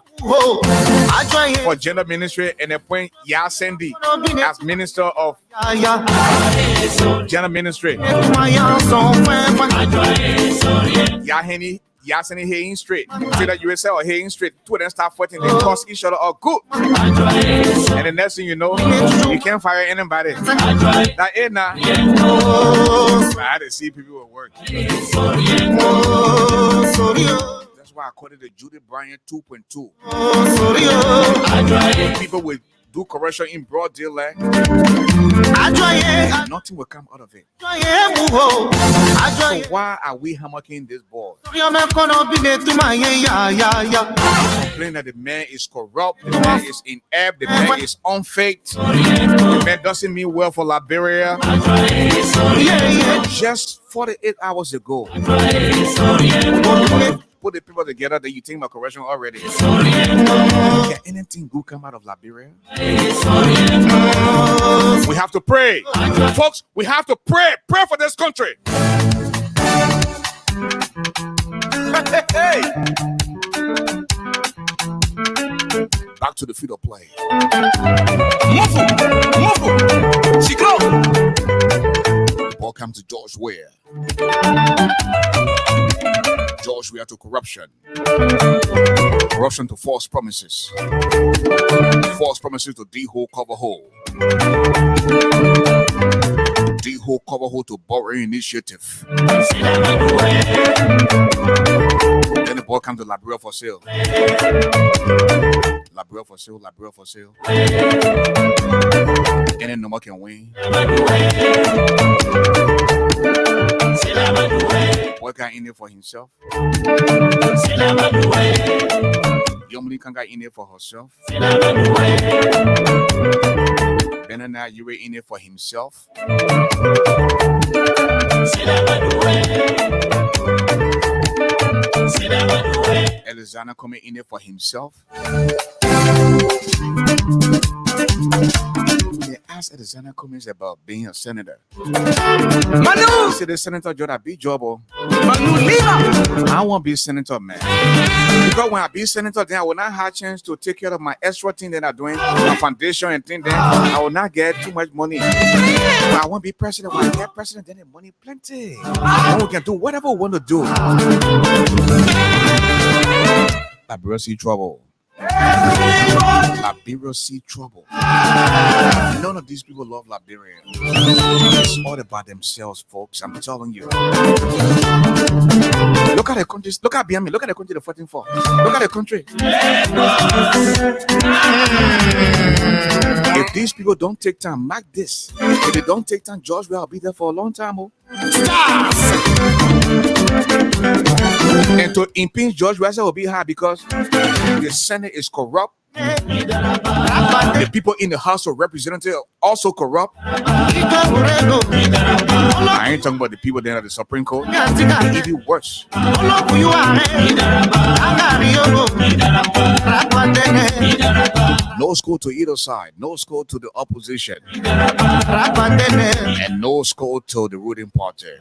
Gender Ministry, and appoint Yasendi as Minister of Gender Ministry. Yasendi Haying Straight. Taylor USA or Haying Straight. Two of them start fighting. They cost each other all good. And the next thing you know, you can't fire anybody. That ain't now. I had to see people at work. That's why I call it the Judy Bryant 2.2. People will do corruption in broad daylight. Nothing will come out of it. So why are we hammering this ball? Complaining that the man is corrupt, the man is inept, the man is unfaked, the man doesn't mean well for Liberia. Just 48 hours ago, put the people together that you think about corruption already. Can anything good come out of Liberia? We have to pray. Folks, we have to pray. Pray for this country. Back to the field of play. The ball comes to George Weah. George Weah to corruption. Corruption to false promises. False promises to D-hole cover hole. D-hole cover hole to borrowing initiative. Then the ball comes to Liberia for sale. Liberia for sale, Liberia for sale. And then no more can win. What guy in there for himself? Yomli can guy in there for herself. Benana, you were in there for himself. Alexander coming in there for himself. They asked Alexander Cummings about being a senator. Manu! He said, the senator job, a big job. Manu, leave her. I won't be a senator, man. Because when I be senator, then I will not have a chance to take care of my extra thing that I'm doing, my foundation and thing. Then I will not get too much money. But I won't be president. When I get president, then the money plenty. Then we can do whatever we want to do. Liberia see trouble. Liberia see trouble. None of these people love Liberia. It's all about themselves, folks. I'm telling you. Look at the countries. Look at behind me. Look at the country they're fighting for. Look at the country. If these people don't take time, mark this. If they don't take time, George will be there for a long time. And to impeach George Russell will be hard because the Senate is corrupt. The people in the House of Representatives are also corrupt. I ain't talking about the people there at the Supreme Court. It's even worse. No score to either side. No score to the opposition. And no score to the ruling party.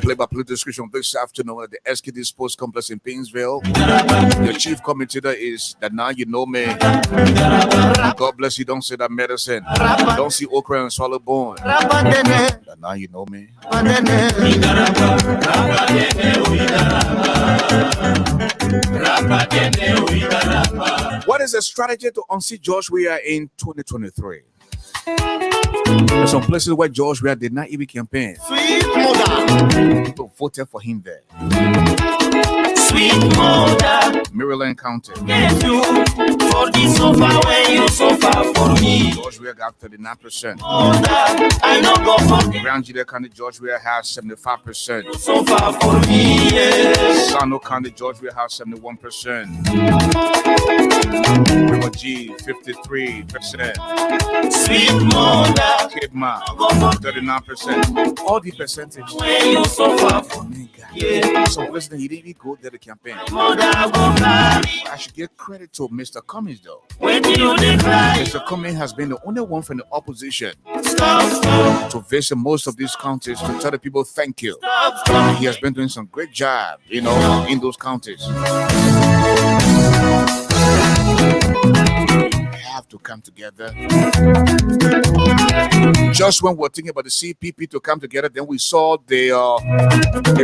Play-by-play description this afternoon at the SKD Sports Complex in Painesville. The chief commentator is that now you know me. God bless you. Don't say that medicine. Don't see okra and swallow bone. That now you know me. What is the strategy to unseat George Weah in 2023? There's some places where George Weah did not even campaign. People voted for him there. Sweet mother, Maryland County. thank you for the sofa where you suffer for me. George Weah got 39%. Mother, I know go for the Grand Judah County, George Weah has 75%. sofa for me. Yes. Sano County, George Weah has 71%. River G, 53%. Sweet mother, Kidma, go for 39%. All the percentage. where you suffer for me. So listen, he didn't even go there to campaign. Mother, go carry I should give credit to Mr. Cummings though. when you dey cry. Mr. Cummings has been the only one from the opposition Stop, to visit most of these counties to tell the people thank you. stop. He has been doing some great job, you know, in those counties. Have to come together. Just when we're thinking about the CPP to come together, then we saw the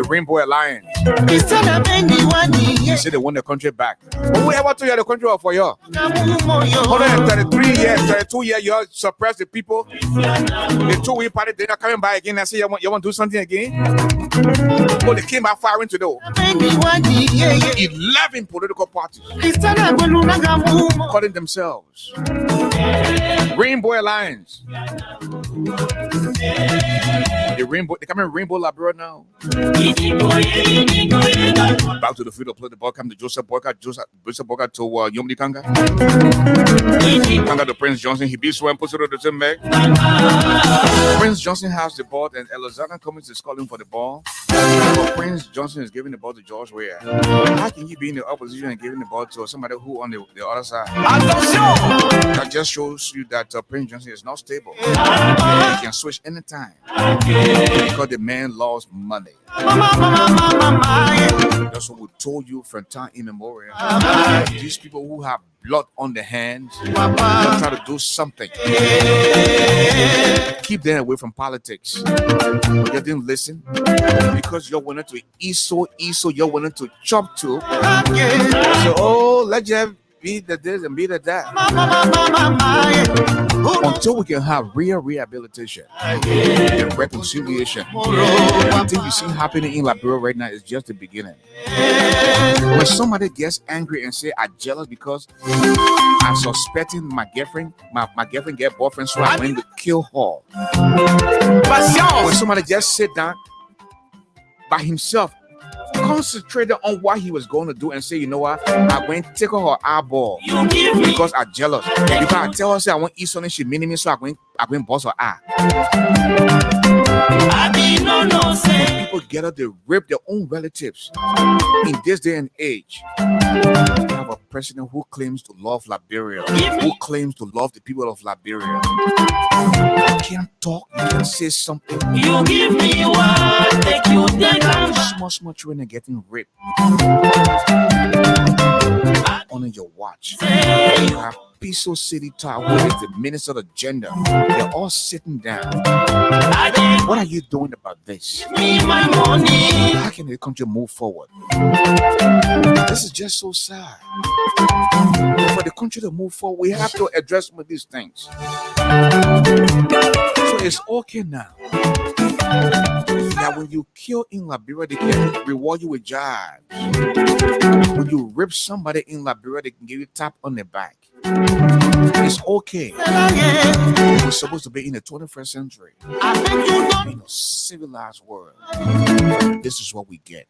Rainbow Alliance. They said they want the country back. But whoever told you the country was for you? 133 years, 32 years, you suppress the people. The two-week party, they're not coming back again and say you want to do something again. But they came back firing to do 11 political parties calling themselves Rainbow Alliance. The Rainbow, they come in Rainbow Labrador now. Back to the field of play. The ball come to Joseph Boyka to Yomdi Kanga. Kanga to Prince Johnson. He beats one, puts it on the same back. Prince Johnson has the ball, and Alexander Cummings is calling for the ball. But Prince Johnson is giving the ball to George Weah. How can you be in the opposition and giving the ball to somebody who on the other side? That just shows you that Prince Johnson is not stable. He can switch anytime because the man lost money. That's what we told you from time immemorial. These people who have blood on their hands, they'll try to do something. Keep them away from politics. But you didn't listen because you're wanting to ESO, you're wanting to chop to. So, oh, let you be the this and be the that. Until we can have real rehabilitation and reconciliation. The thing you see happening in Liberia right now is just the beginning. When somebody gets angry and say I'm jealous because I'm suspecting my girlfriend get boyfriend, so I'm going to kill her. When somebody just sit down by himself, concentrated on what he was going to do and say, you know what, I'm going to take her eyeball because I'm jealous. Because I tell her say I want to eat something, she meaning me, so I'm going to bust her eye. I be no say. People get up, they rape their own relatives. In this day and age, we have a president who claims to love Liberia, who claims to love the people of Liberia. You can't talk, you can't say something. You give me one, take you take Small children are getting raped on your watch. You have Piso City Tower, who is the minister of gender. They're all sitting down. What are you doing about this? me my money. How can the country move forward? This is just so sad. For the country to move forward, we have to address some of these things. So it's okay now that when you kill in Liberia, they can reward you with jobs. When you rip somebody in Liberia, they can give you a tap on the back. It's okay. We're supposed to be in the 21st century, in a civilized world. This is what we get.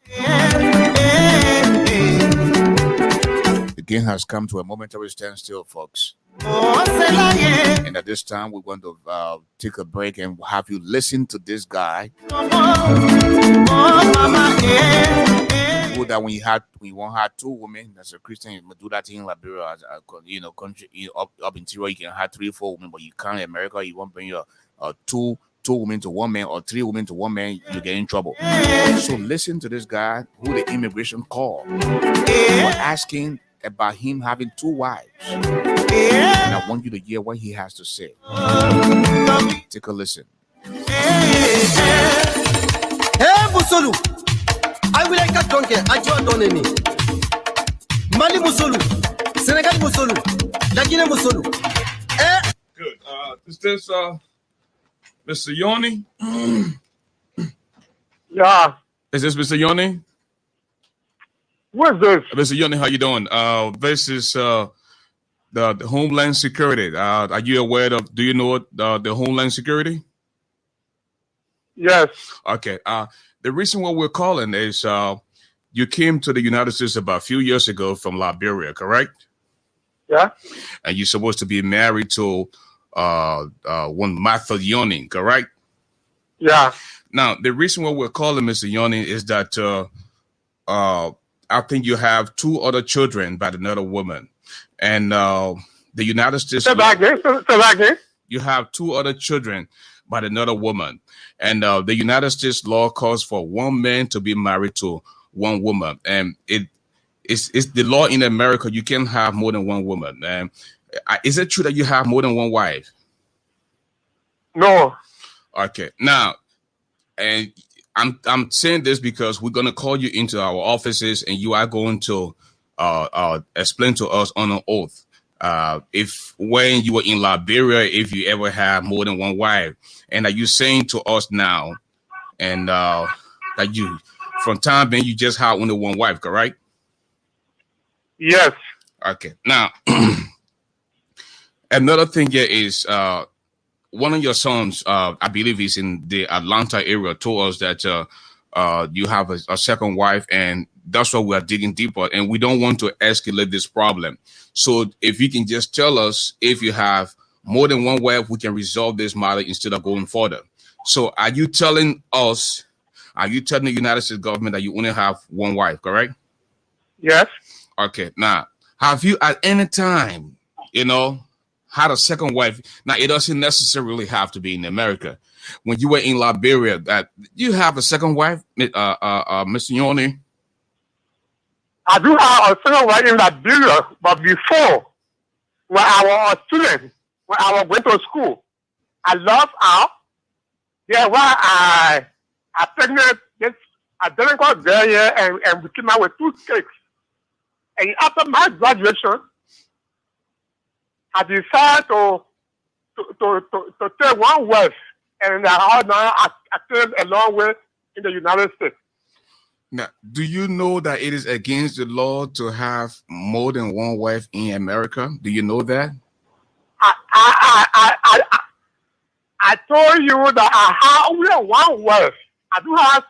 The game has come to a momentary standstill, folks. And at this time, we're going to take a break and have you listen to this guy. That when you want to have two women, as a Christian, you do that in Liberia, as a country up interior, you can have 3-4 women, but you can't in America. You won't bring your two women to one man or 3 women to one man, you get in trouble. So listen to this guy who the immigration called. We're asking about him having 2 wives. And I want you to hear what he has to say. Take a listen. Hey, Musolu. I will like a donkey. I don't know any. Mali Musolu. Senegal Musolu. Lagina Musolu. Good. Is this Mr. Yoni? Yeah. Is this Mr. Yoni? What's this? Mr. Yoni, how you doing? This is the Homeland Security. Are you aware of? Do you know the Homeland Security? Yes. Okay. The reason why we're calling is you came to the United States about a few years ago from Liberia, correct? Yeah. And you're supposed to be married to one Martha Yoni, correct? Yeah. Now, the reason why we're calling Mr. Yoni is that I think you have 2 other children by another woman. And the United States... Say that again. You have 2 other children by another woman. And the United States law calls for one man to be married to one woman. And it's the law in America. You can't have more than one woman. And is it true that you have more than one wife? No. Okay. Now, and I'm saying this because we're going to call you into our offices and you are going to explain to us on an oath if when you were in Liberia, if you ever had more than one wife. And are you saying to us now and that you from time being you just had only one wife, correct? Yes. Okay. Now another thing here is one of your sons, I believe he's in the Atlanta area, told us that you have a second wife, and that's why we are digging deeper, and we don't want to escalate this problem. So if you can just tell us if you have more than one wife, we can resolve this matter instead of going further. So are you telling the United States government that you only have one wife, correct? Yes. Okay. Now, have you at any time, had a second wife? Now, it doesn't necessarily have to be in America. When you were in Liberia, that you have a second wife, Mr. Yoni? I do have a second wife in Liberia, but before, when I was a student, when I was going to school, I lost her. Yeah, why I pregnant this a delinquent girl here and we came out with 2 kids. And after my graduation, I decided to take one wife, and I came a long way in the United States. Now, do you know that it is against the law to have more than one wife in America? Do you know that? I told you that I have only one wife. I do have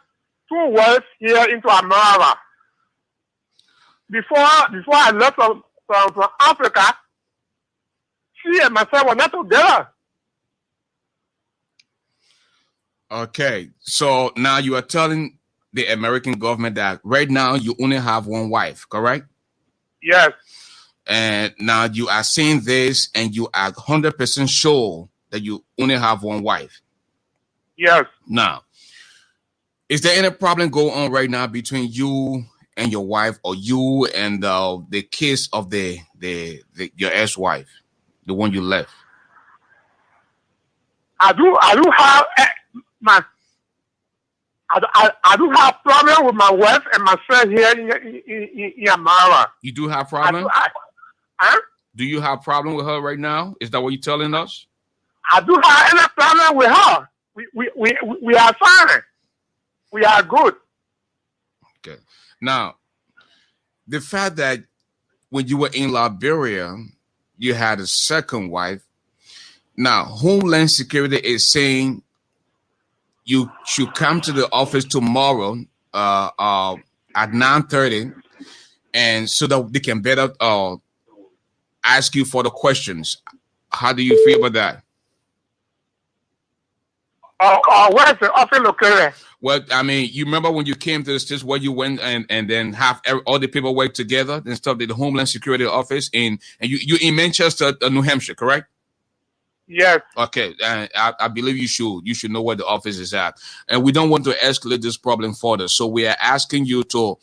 2 wives here into America. Before I left from Africa, she and myself were not together. Okay, so now you are telling the American government that right now you only have one wife, correct? Yes. And now you are saying this, and you are 100% sure that you only have one wife. Yes. Now, is there any problem going on right now between you and your wife, or you and the kids of the your ex-wife, the one you left? I do have my. I do have problem with my wife and my friend here in Amara. You do have problem? Huh? Do you have problem with her right now? Is that what you're telling us? I do have any problem with her. We are fine. We are good. Okay. Now, the fact that when you were in Liberia, you had a second wife. Now, Homeland Security is saying you should come to the office tomorrow at 9:30, and so that they can better ask you for the questions. How do you feel about that? Where's the office located? Well, I mean, you remember when you came to the States where you went and then have all the paperwork together and stuff, the Homeland Security office and you in Manchester, New Hampshire, correct? Yes. Okay, I believe you should know where the office is at, and we don't want to escalate this problem further. So we are asking you to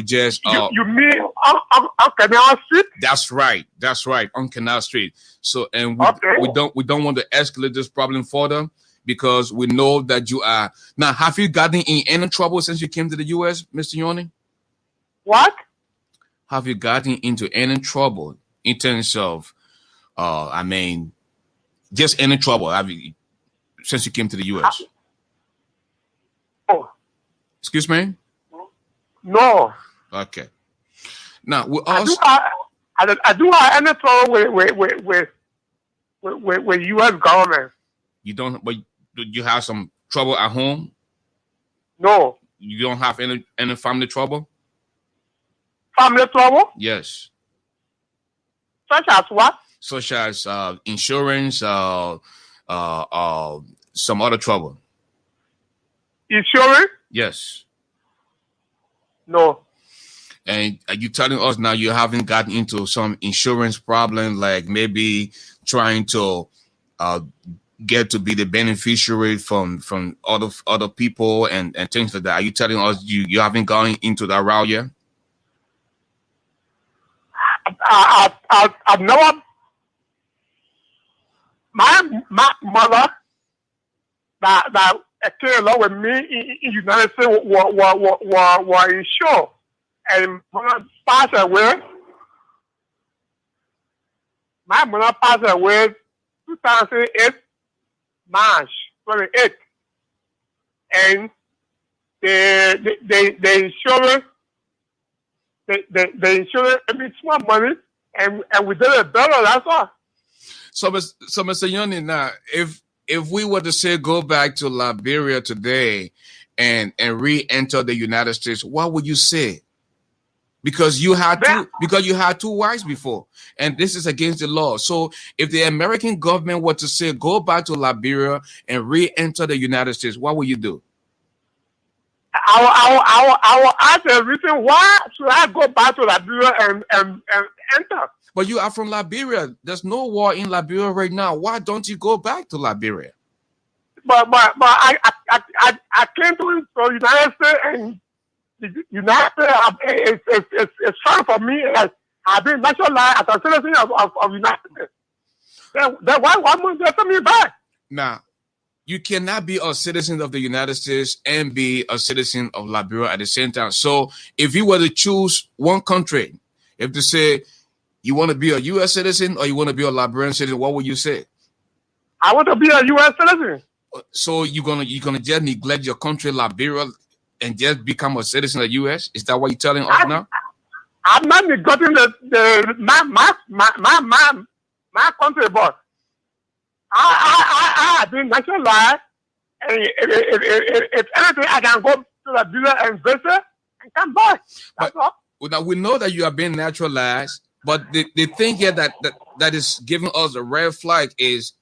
just you mean on Canal Street? That's right, on Canal Street. So and we don't want to escalate this problem further because we know that you are now. Have you gotten in any trouble since you came to the U.S., Mr. Yoni? What? Have you gotten into any trouble in terms of, I mean, just any trouble since you came to the U.S.? Oh. Excuse me? No. Okay. Now we I also do have any trouble with U.S. government. You don't, but you have some trouble at home? No. You don't have any family trouble? Family trouble? Yes. Such as what? Such as insurance, some other trouble. Insurance? Yes. No. And are you telling us now you haven't gotten into some insurance problem, like maybe trying to get to be the beneficiary from other people and things like that? Are you telling us you haven't gone into that route yet? I've never. My mother that came along with me in United States were insured, and mother passed away. My mother passed away 2008 March 28th, and the insurance the insurance every small money, and we did it better. That's all. So Mr. Yoni, now if we were to say go back to Liberia today and re-enter the United States, what would you say? Because you had two wives before, and this is against the law. So if the American government were to say go back to Liberia and re-enter the United States, what would you do? I will ask the reason why should I go back to Liberia and enter. But you are from Liberia. There's no war in Liberia right now. Why don't you go back to Liberia? But I came to the United States, and the United States it's fine for me. I've been naturalized as a citizen of United States. Then why must they send me back? Now, you cannot be a citizen of the United States and be a citizen of Liberia at the same time. So if you were to choose one country, if to say you want to be a U.S. citizen or you want to be a Liberian citizen, what would you say? I want to be a U.S. citizen. So you're gonna just neglect your country, Liberia, and just become a citizen of the U.S.? Is that what you're telling us now? I'm not neglecting my country, but I have been naturalized, and if anything, I can go to Liberia and visit and come back. That's all. Now we know that you have been naturalized, but the thing here that is giving us a red flag is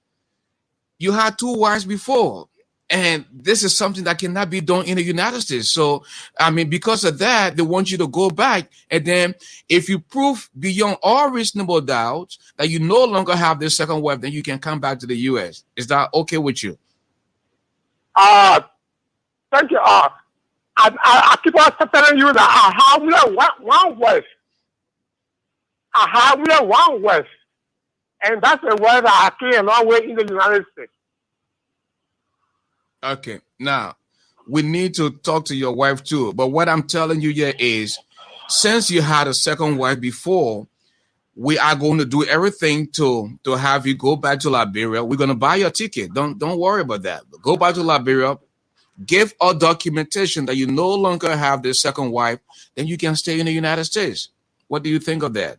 you had two wives before, And this is something that cannot be done in the United States. So, I mean, because of that, they want you to go back. And then if you prove beyond all reasonable doubt that you no longer have this second wife, then you can come back to the U.S. Is that okay with you? Thank you. I keep on telling you that I have one wife. I have one wife. And that's the wife that I came a long way in the United States. Okay. Now, we need to talk to your wife too. But what I'm telling you here is, since you had a second wife before, we are going to do everything to have you go back to Liberia. We're going to buy your ticket. Don't worry about that. Go back to Liberia. Give our documentation that you no longer have this second wife. Then you can stay in the United States. What do you think of that?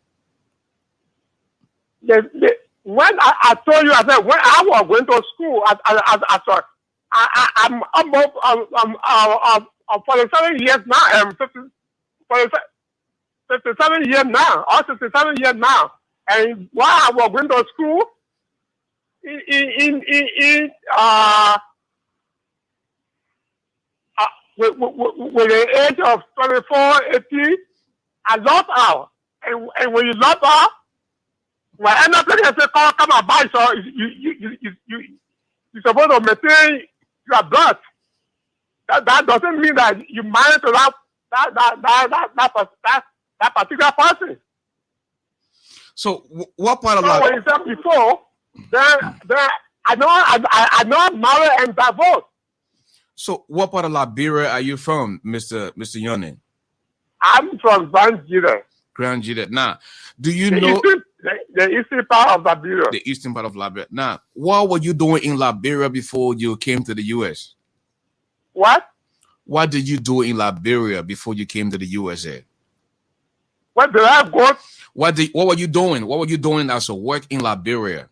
When I told you, I said, when I was going to school, I thought, I'm 47 years now. I'm 57 years now, or 67 years now. And while I was going to school, with the age of 24, 18, I lost out. And when you lost out, when another person say, come and buy, so you're supposed to maintain your blood. That doesn't mean that you married to that particular person. So what part of so when you said before, then I know married and divorced. So what part of Liberia are you from, Mr. Yone? I'm from Grand Jide. Now, do you know the eastern part of Liberia? The eastern part of Liberia. Now, what were you doing in Liberia before you came to the US? What? What did you do in Liberia before you came to the USA? What did I go? What were you doing? What were you doing as a work in Liberia?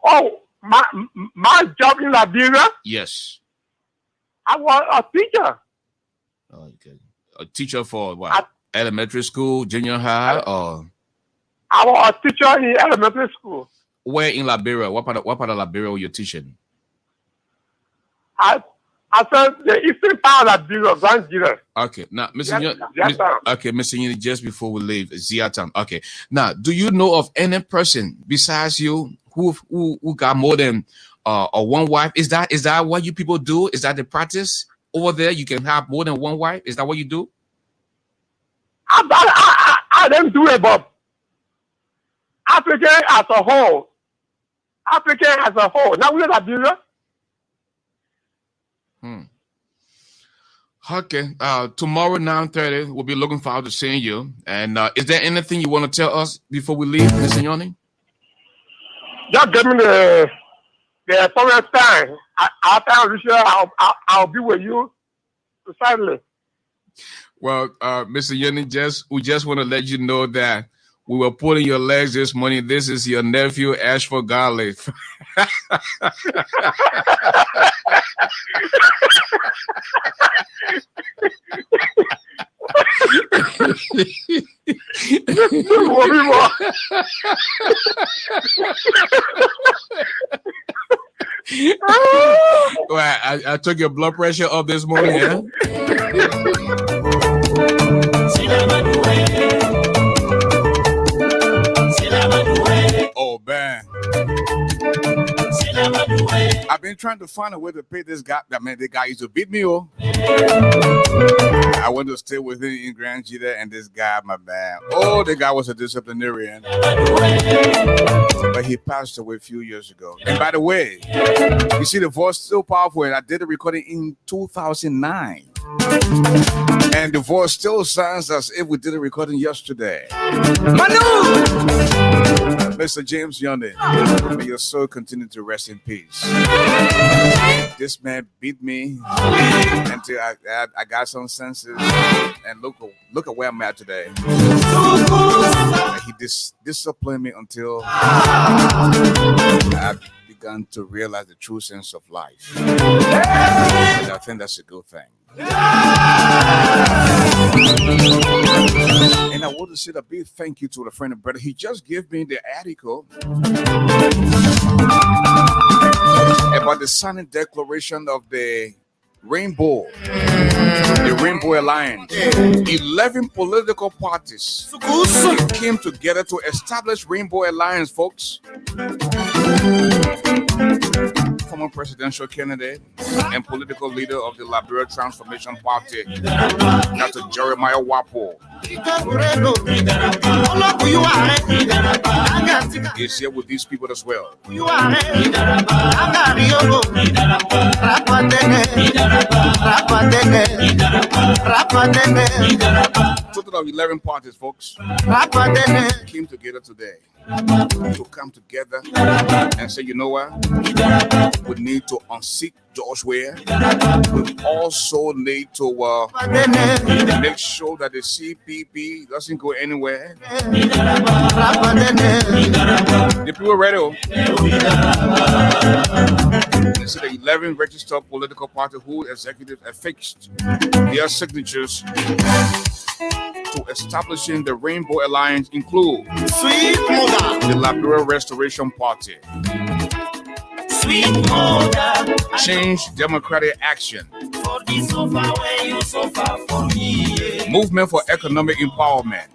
Oh, my job in Liberia? Yes. I was a teacher. Oh, okay. A teacher for what? Elementary school, junior high, or? I was a teacher in elementary school. Where in Liberia? What part of Liberia were you teaching? I said the eastern part of Liberia, Grand Jide. Okay. Now, Mr. Yini, just before we leave, Ziatam. Okay. Now, do you know of any person besides you who got more than one wife? Is that what you people do? Is that the practice over there? You can have more than one wife? Is that what you do? I don't do it, but African as a whole. Now we're Liberia. Okay. Tomorrow 9:30, we'll be looking forward to seeing you. And is there anything you want to tell us before we leave, Mr. Yoni? Just give me the appointment time. After I reach here, I'll be with you precisely. Well, Mr. Yoni, we just want to let you know that we were pulling your legs this morning. This is your nephew, Ashford Garley. Well, I took your blood pressure up this morning, huh? Oh, man. I've been trying to find a way to pay this guy. The guy used to beat me. Oh, I went to stay with him in Grand Jide, and this guy, my man. Oh, the guy was a disciplinarian, but he passed away a few years ago. And by the way, you see the voice still powerful. And I did a recording in 2009, and the voice still sounds as if we did a recording yesterday. Mr. James Yonde, may your soul continue to rest in peace. This man beat me until I got some senses, and look at where I'm at today. He disciplined me until I've begun to realize the true sense of life. And I think that's a good thing. And I want to say a big thank you to the friend and brother. He just gave me the article, about the signing declaration of the Rainbow Alliance. 11 political parties came together to establish Rainbow Alliance, folks. Former presidential candidate and political leader of the Liberia Transformation Party, Dr. Jeremiah Wapo, is here with these people as well. Total of 11 parties, folks, came together today to come together and say, you know what? We need to unseat George Weah. We also need to make sure that the CPP doesn't go anywhere. The people ready. They see the 11 registered political party whose executives affixed their signatures to establishing the Rainbow Alliance include the Liberia Restoration Party, Change Democratic Action, Movement for Economic Empowerment,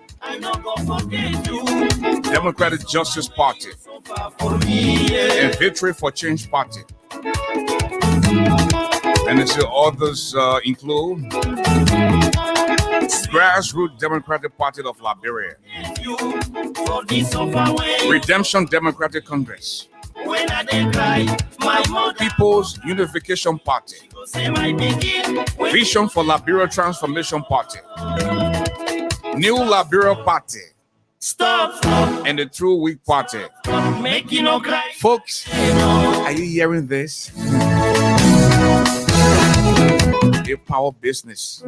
Democratic Justice Party, and Victory for Change Party. And the others include Grassroots Democratic Party of Liberia, Redemption Democratic Congress, People's Unification Party, Vision for Liberia Transformation Party, New Liberia Party, and the True Week Party. Folks, are you hearing this? A power business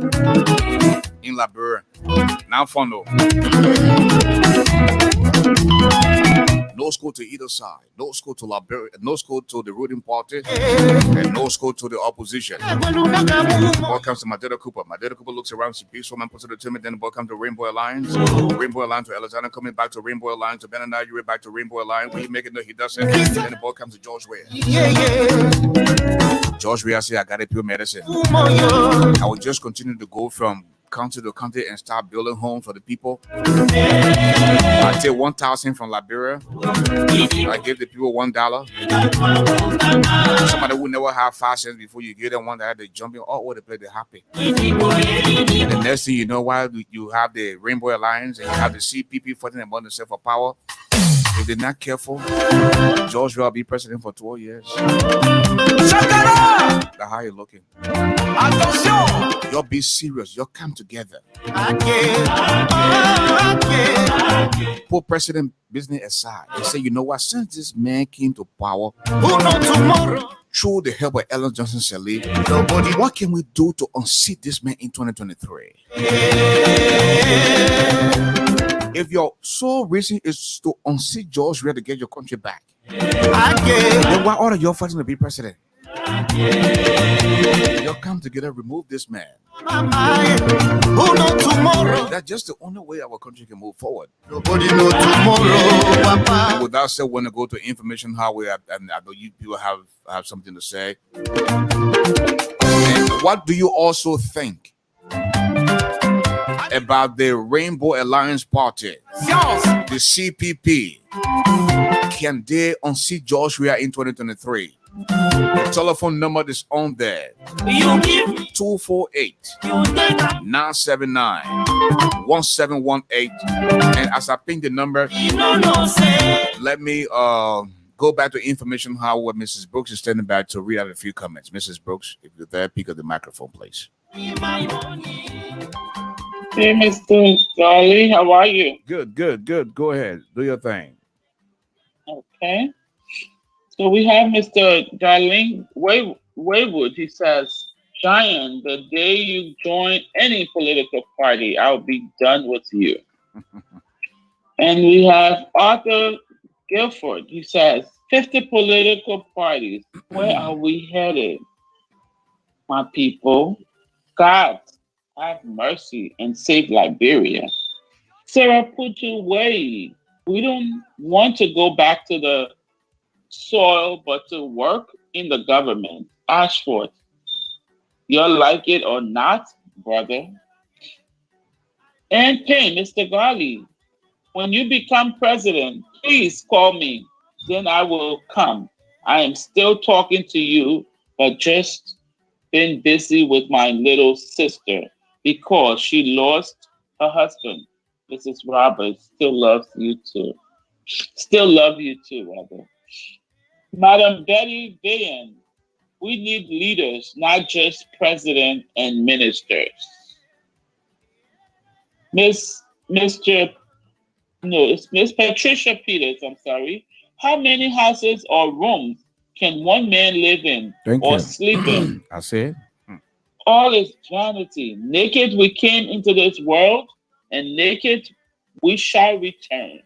in Liberia. Now follow. No school to either side. No school to Liberia. No school to the ruling party, and no school to the opposition. The ball comes to Madera Cooper. Madera Cooper looks around, she beats woman, puts it to Timmy. Then the ball comes to Rainbow Alliance. Rainbow Alliance to Alexander, coming back to Rainbow Alliance to Benana. You're back to Rainbow Alliance. When you make it, no, he doesn't. Then the ball comes to George Weah. George Weah said, I got a pure medicine. I will just continue to go from county to county and start building homes for the people. I take 1,000 from Liberia. I give the people $1. Somebody who never have 5 cents before, you give them $1, they jump in all over the place, they're happy. And the next thing you know, while you have the Rainbow Alliance and you have the CPP fighting among themselves for power, if they're not careful, George will be president for 12 years. That's how you're looking. You'll be serious. You'll come together. Put president business aside and say, you know what? Since this man came to power, through the help of Ellen Johnson Sirleaf, what can we do to unseat this man in 2023? If your sole reason is to unseat George Weah to get your country back, then why are you fighting to be president? You'll come together, remove this man. That's just the only way our country can move forward. Nobody knows tomorrow. With that said, want to go to information highway, and I know you people have something to say. And what do you also think about the Rainbow Alliance Party, the CPP? Can they unseat George Weah in 2023? The telephone number is on there. 248-979-1718. And as I ping the number, let me go back to information how Mrs. Brooks is standing by to read out a few comments. Mrs. Brooks, if you're there, pick up the microphone, please. Hey, Mr. Garley, how are you? Good. Go ahead. Do your thing. Okay. So we have Mr. Darling Waywood. He says, Giant, the day you join any political party, I'll be done with you. And we have Arthur Guilford. He says, 50 political parties. Where are we headed? My people, God, have mercy and save Liberia. Sarah Puchu we don't want to go back to the soil, but to work in the government. Ashford, you'll like it or not, brother. And Payne, Mr. Garley, when you become president, please call me. Then I will come. I am still talking to you, but just been busy with my little sister because she lost her husband. Mrs. Roberts still loves you too. Still love you too, Robert. Madam Betty Bayan, we need leaders, not just president and ministers. Mr. No, it's Miss Patricia Peters, I'm sorry. How many houses or rooms can one man live in Thank or you. sleep in? I said, All is vanity. Naked we came into this world, and naked we shall return.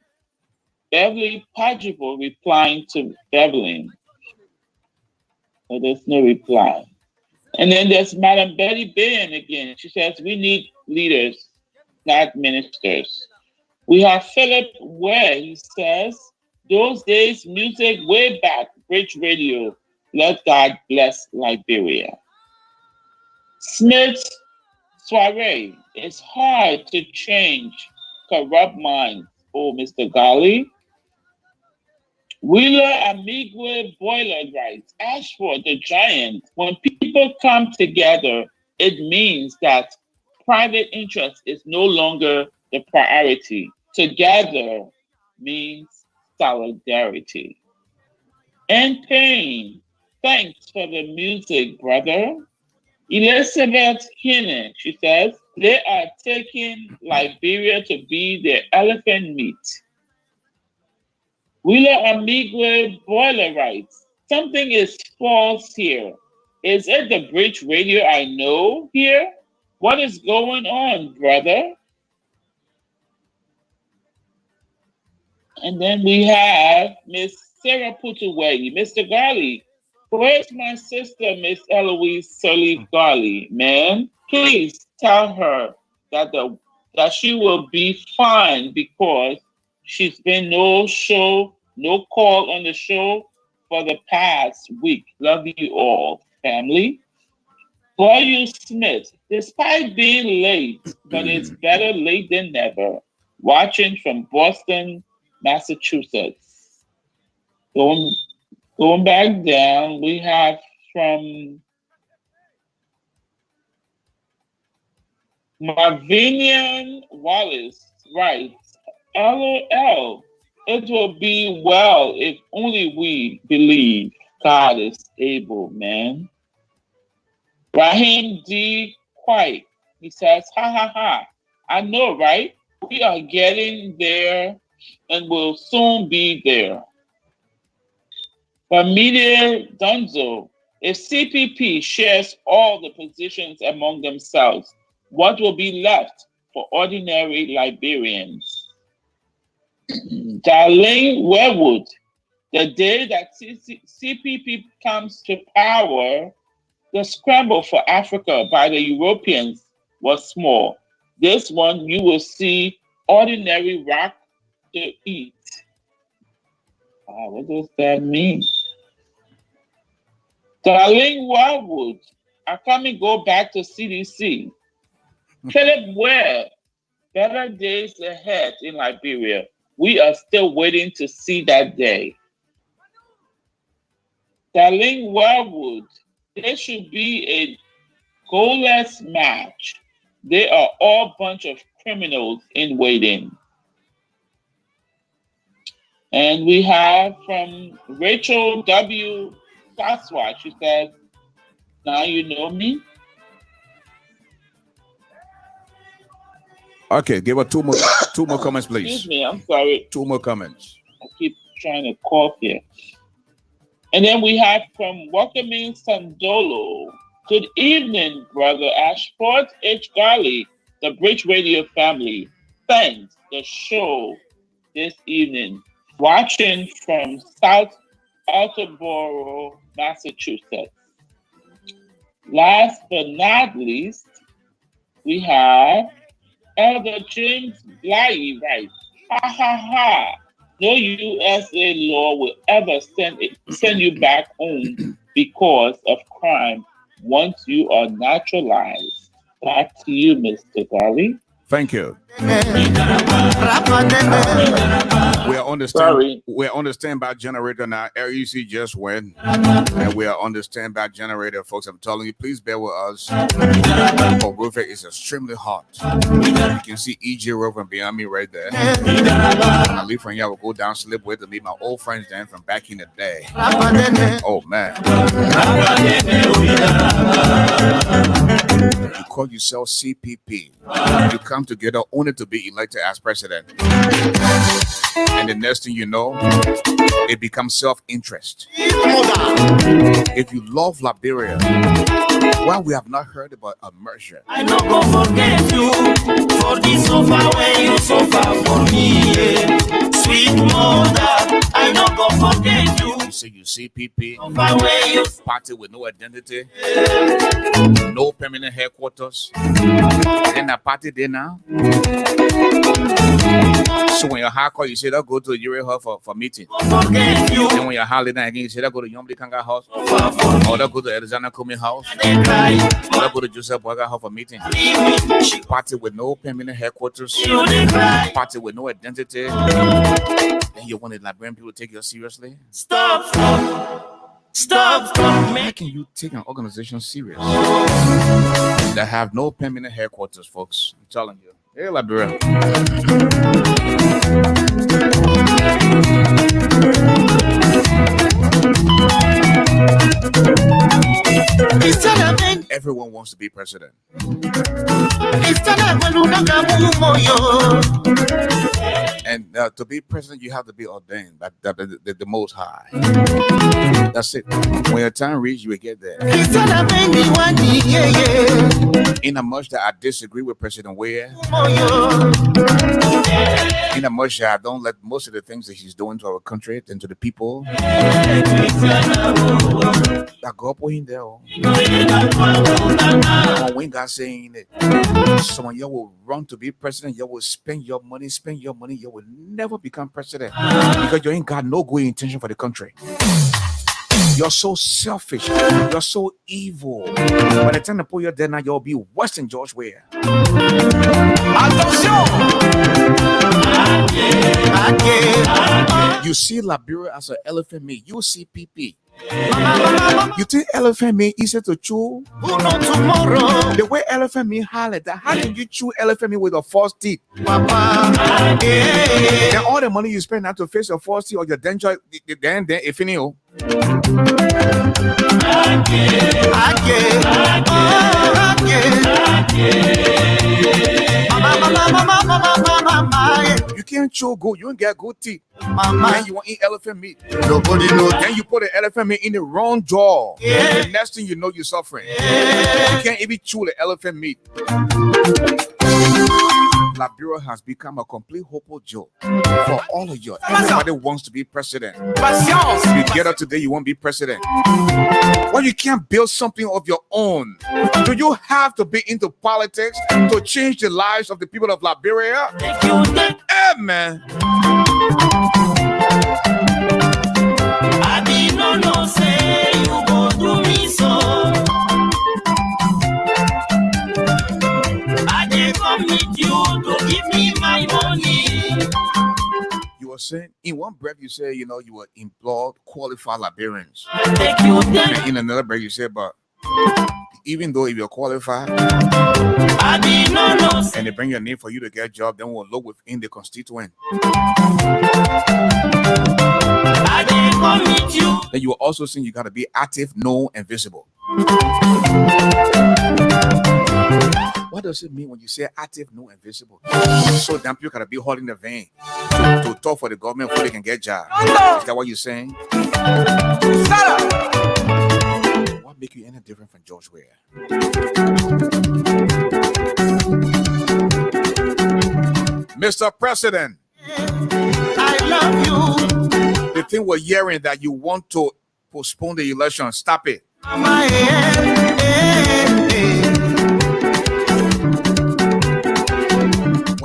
Beverly Pajibo replying to Beverly. But there's no reply. And then there's Madam Betty Bayan again. She says, we need leaders, not ministers. We have Philip Ware. He says, those days, music way back, Bridge Radio. Let God bless Liberia. Smith Soiree. It's hard to change corrupt minds. Oh, Mr. Garley. Wheeler Amigwe Boiler writes, Ashford the giant, when people come together, it means that private interest is no longer the priority. Together means solidarity. And Pain, thanks for the music, brother. Elizabeth Kinnan, she says, they are taking Liberia to be their elephant meat. Wheeler Amigwe Boiler writes, something is false here. Is it the Bridge Radio I know here? What is going on, brother? And then we have Miss Sarah Putuwegi. Mr. Garley, where's my sister, Miss Eloise Sirleaf Garley? Man, please tell her that she will be fine because she's been no call on the show for the past week. Love you all, family. For you, Smith, despite being late, but it's better late than never. Watching from Boston, Massachusetts. Going back down, we have from Marvinian Wallace writes, LOL, it will be well if only we believe God is able, man. Raheem D. Quite, he says, ha ha ha. I know, right? We are getting there and will soon be there. Media Dunzo, if CPP shares all the positions among themselves, what will be left for ordinary Liberians? Darlene Werewood, the day that CPP comes to power, the scramble for Africa by the Europeans was small. This one, you will see ordinary rock to eat. What does that mean? Darlene Wildwood, I come and go back to CDC. Philip Ware, better days ahead in Liberia. We are still waiting to see that day. Darlene Wildwood, there should be a goalless match. They are all a bunch of criminals in waiting. And we have from Rachel W. Saswat, she says, now you know me. Okay, give her two more comments, please. Excuse me, I'm sorry. Two more comments. I keep trying to cough here. And then we have from Welcoming Sandolo. Good evening, Brother Ashford H. Garley, the Bridge Radio family. Thanks, the show this evening. Watching from South Attleboro, Massachusetts. Last but not least, we have Elder James Bly writes, ha ha ha. No USA law will ever send you back home because of crime once you are naturalized. Back to you, Mr. Garley. Thank you. We are Sorry. on the standby generator now. LEC just went, and we are on the standby generator, folks. I'm telling you, please bear with us. Oh, Roofer is extremely hot. You can see EJ Rover behind me right there. I leave from here, I will go down, sleep with, to meet my old friends then from back in the day. Oh man. You call yourself CPP. You come together only to be elected as president. And the next thing you know, it becomes self-interest. If you love Liberia, well, we have not heard about a merger. I no go forget you for the sofa where you suffer for me, yeah. Sweet mother, I no go forget you. You say you CPP, Sofa where you party with no identity, no permanent headquarters. Then a party there now. So when you're hardcore, you say that go to the Uri Hall for meeting. forget you. Then when you're holiday again, you say that go to Yomli Kanga house, Suffer for or that go to Alexander Kumi house, me, cry. or that go to Joseph Boga house for meeting. Leave me, she Party with no permanent headquarters, you dey cry. party with no identity. Then you want the Liberian people to take you seriously? Stop, How make can you take an organization serious that have no permanent headquarters, folks? I'm telling you. Hey, Liberia. Everyone wants to be president. And to be president, you have to be ordained by the Most High. That's it. When your time reaches, you will get there. In a much that I disagree with President Weah, in a much that I don't let most of the things that he's doing to our country and to the people, that go up with him there. When God saying that someone you will run to be president, you will spend your money, you will never become president because you ain't got no good intention for the country. You're so selfish. You're so evil. By the time they put you there now, you'll be worse than George Weah. You see Liberia as an elephant meat. You see PP. You think elephant meat easy to chew? The way elephant meat holler, that how can you chew elephant meat with a false teeth? And all the money you spend now to face your false teeth or your denture, then if you know. You can't chew good, you don't get good teeth. Then you want to eat elephant meat. Nobody knows. Then you put the elephant meat in the wrong jaw. The next thing you know, you're suffering. You can't even chew the elephant meat. Liberia has become a complete hopo joke for all of you. Everybody wants to be president. You get up today, you won't be president. Well, you can't build something of your own. Do you have to be into politics to change the lives of the people of Liberia? Hey, man. I be no say you go do me so. I dey come meet you to give me my money. You were saying, in one breath, you say, you will employ qualified Liberians. Take you there. And in another breath, you say, but even though if you're qualified I be no say. and they bring your name for you to get a job, then we'll look within the constituent. I dey come meet you. Then you were also saying you got to be active, known, and visible. What does it mean when you say active, known, and visible? So damn people gotta be holding the vein to talk for the government before they can get jobs. Is that what you're saying? What make you any different from George Weah? Mr. President, I love you. the thing we're hearing that you want to postpone the election, stop it. My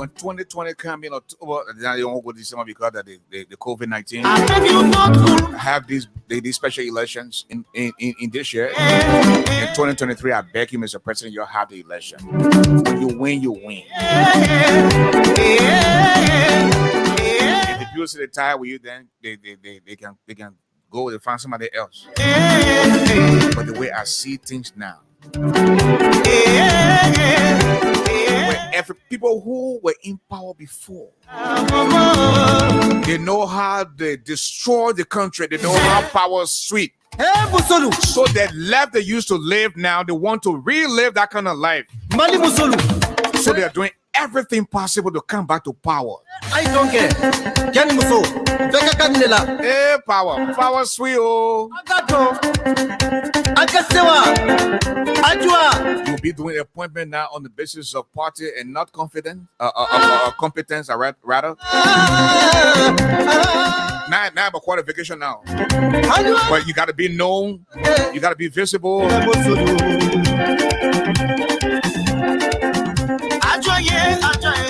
when 2020 come in October, then they won't go December because of the COVID-19. I Have these special elections in this year. In 2023, I beg you, Mr. President, you'll have the election. When you win, you win. If the people sit tired with you, then they can go and find somebody else. But the way I see things now, people who were in power before, they know how they destroy the country. They know how power is sweet. So that life they used to live now, they want to relive that kind of life. So they are doing everything possible to come back to power. I don't care. Hey, power sweet. Oh. You'll be doing appointment now on the basis of party and not competence, rather. Not about qualification now. But you got to be known. You got to be visible.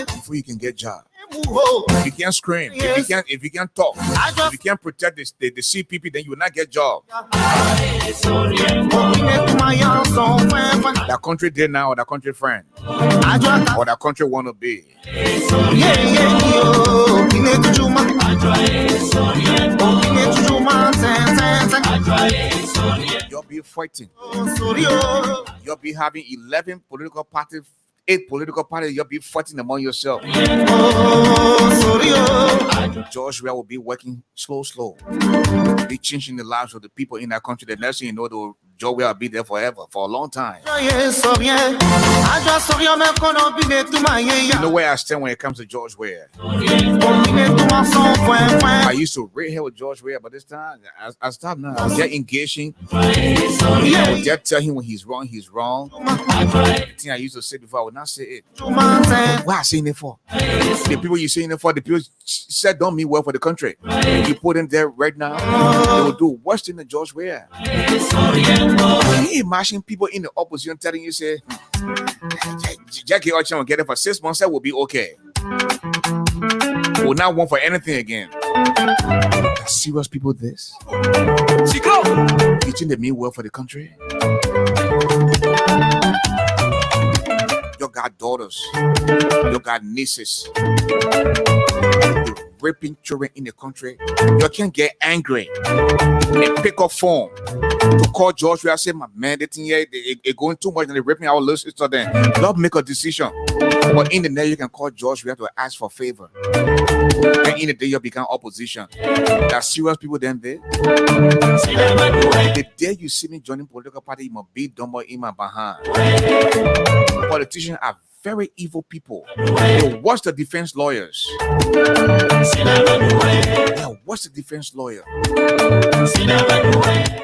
Before you can get job. If you can't scream, if you can't talk, if you can't protect the CPP, then you will not get job. That country did now, or that country friend, or that country want to be. You'll be fighting. You'll be having 11 political parties. 8 political parties, you'll be fighting among yourself. George Weah will be working slow. Be changing the lives of the people in that country. The next thing you know, George Weah will be there forever, for a long time. You know where I stand when it comes to George Weah. I used to rate here with George Weah, but this time I stopped now. I was just engaging. I would just tell him when he's wrong, he's wrong. The thing I used to say before, I would not say it. What are you saying it for? The people you're saying it for, the people said don't mean well for the country. You put them there right now, they will do worse than the George Weah. Can you imagine people in the opposition telling you, say, Jackie Ochan will get it for 6 months, that will be okay. Will not want for anything again. Are serious people this? You think they mean well for the country? You got daughters, you got nieces, you're raping children in the country. You can't get angry and pick up phone to call George Weah. I say, my man, they think they're going too much and they're raping our little sister. Then love make a decision. But in the day, you can call George Weah to ask for favor. And in the day, you become opposition. There are serious people then there. The day you see me joining political party, you must be dumb in my behind. Politicians are very evil people. They watch the defense lawyers. What's the defense lawyer?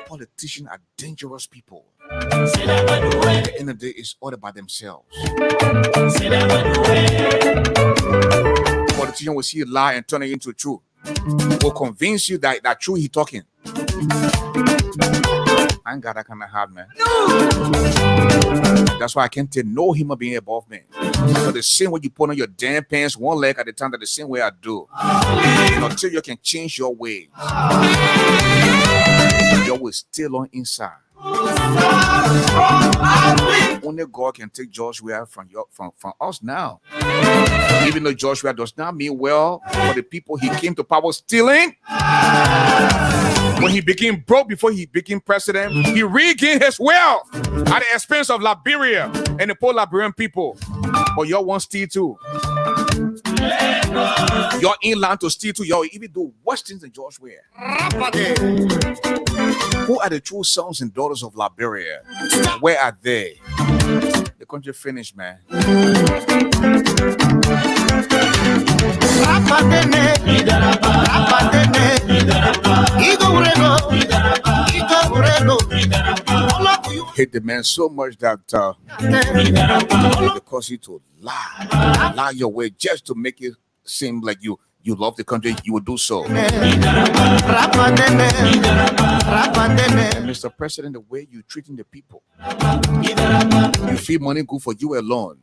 Politicians are dangerous people. At the end of the day, it's all about themselves. Politician will see a lie and turn it into truth. Will convince you that truth he's talking. I ain't got that kind of heart, man. That's why I can't tell no human being above me. So the same way you put on your damn pants one leg at a time, that the same way I do. Until you can change your ways, you will still on inside. Only God can take George Weah from us now. Even though George Weah does not mean well for the people he came to power stealing. When he became broke before he became president, he regained his wealth at the expense of Liberia and the poor Liberian people. But y'all want steal too. You're in line to steal too. Y'all even do worse things than George Weah. Who are the true sons and daughters of Liberia? Where are they? The country finished, man. Hate the man so much that it causes you to lie your way just to make it seem like you love the country. You will do so. Mr. President, the way you're treating the people, you feel money good for you alone.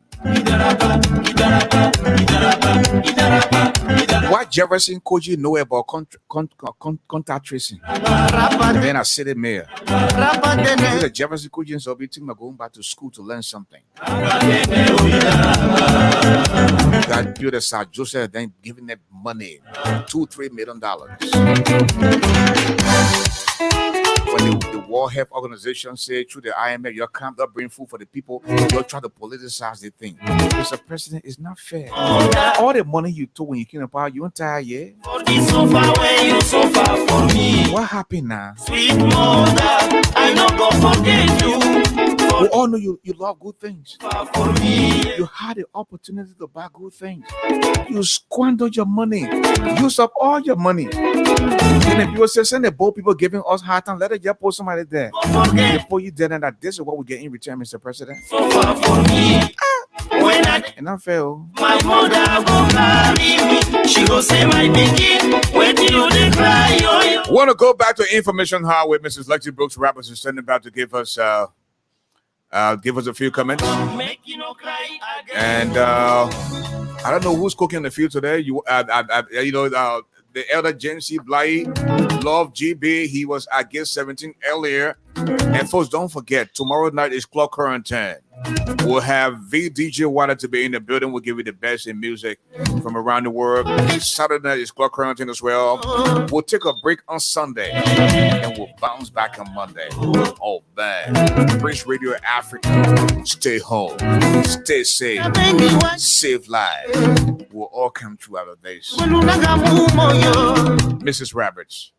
What Jefferson could you know about contact tracing? Then I said it, Mayor. The Jefferson could you so be thinking about going back to school to learn something. That built a South Joseph, then giving them money, $2-3 million. When the World Health Organization said through the IMF, you can't bring food for the people, you'll try to politicize the thing. Mr. President, it's not fair. All the money you took when you came about, you entire year. What happened now? Sweet mother, I don't go forget you. We all know you love good things. You had the opportunity to buy good things. You squandered your money. Use up all your money. And if you were saying the bold people giving us hard time, let it just post somebody there. Before you did that, this is what we get in return, Mr. President. So far for me. When I And I feel my mother go carry me, she go say my begin. When you dey cry, yo. want to go back to Information Hall with Mrs. Lexi Brooks Rappers is sending about to give us a few comments. Make you no cry again. And I don't know who's cooking in the field today. You the elder James C. Bly, Love GB. He was at Gate 17 earlier. And folks, don't forget, tomorrow night is Club Quarantine. We'll have VDJ Water to be in the building. We'll give you the best in music from around the world. Saturday night is Club Quarantine as well. We'll take a break on Sunday. And we'll bounce back on Monday. Oh, man. Prince Radio Africa. Stay home. Stay safe. Save lives. We'll all come through out of this. Mrs. Roberts.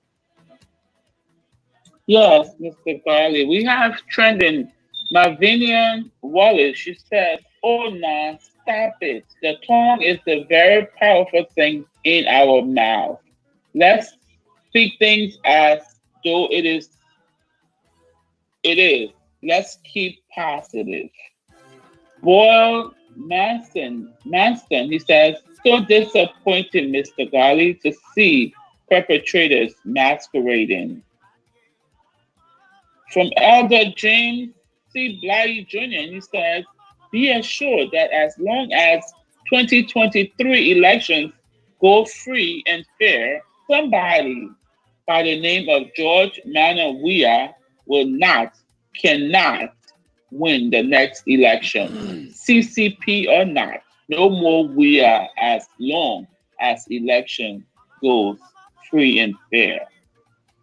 Yes, Mr. Garley. We have trending. Mavinian Wallace, she says, "Oh, nah, stop it. The tongue is the very powerful thing in our mouth. Let's speak things as though it is. Let's keep positive." Boyle Manston, he says, "So disappointing, Mr. Garley, to see perpetrators masquerading." From Elder James C. Bly Jr., he says, "Be assured that as long as 2023 elections go free and fair, somebody by the name of George Manawia cannot win the next election. CCP or not, no more Weah as long as election goes free and fair."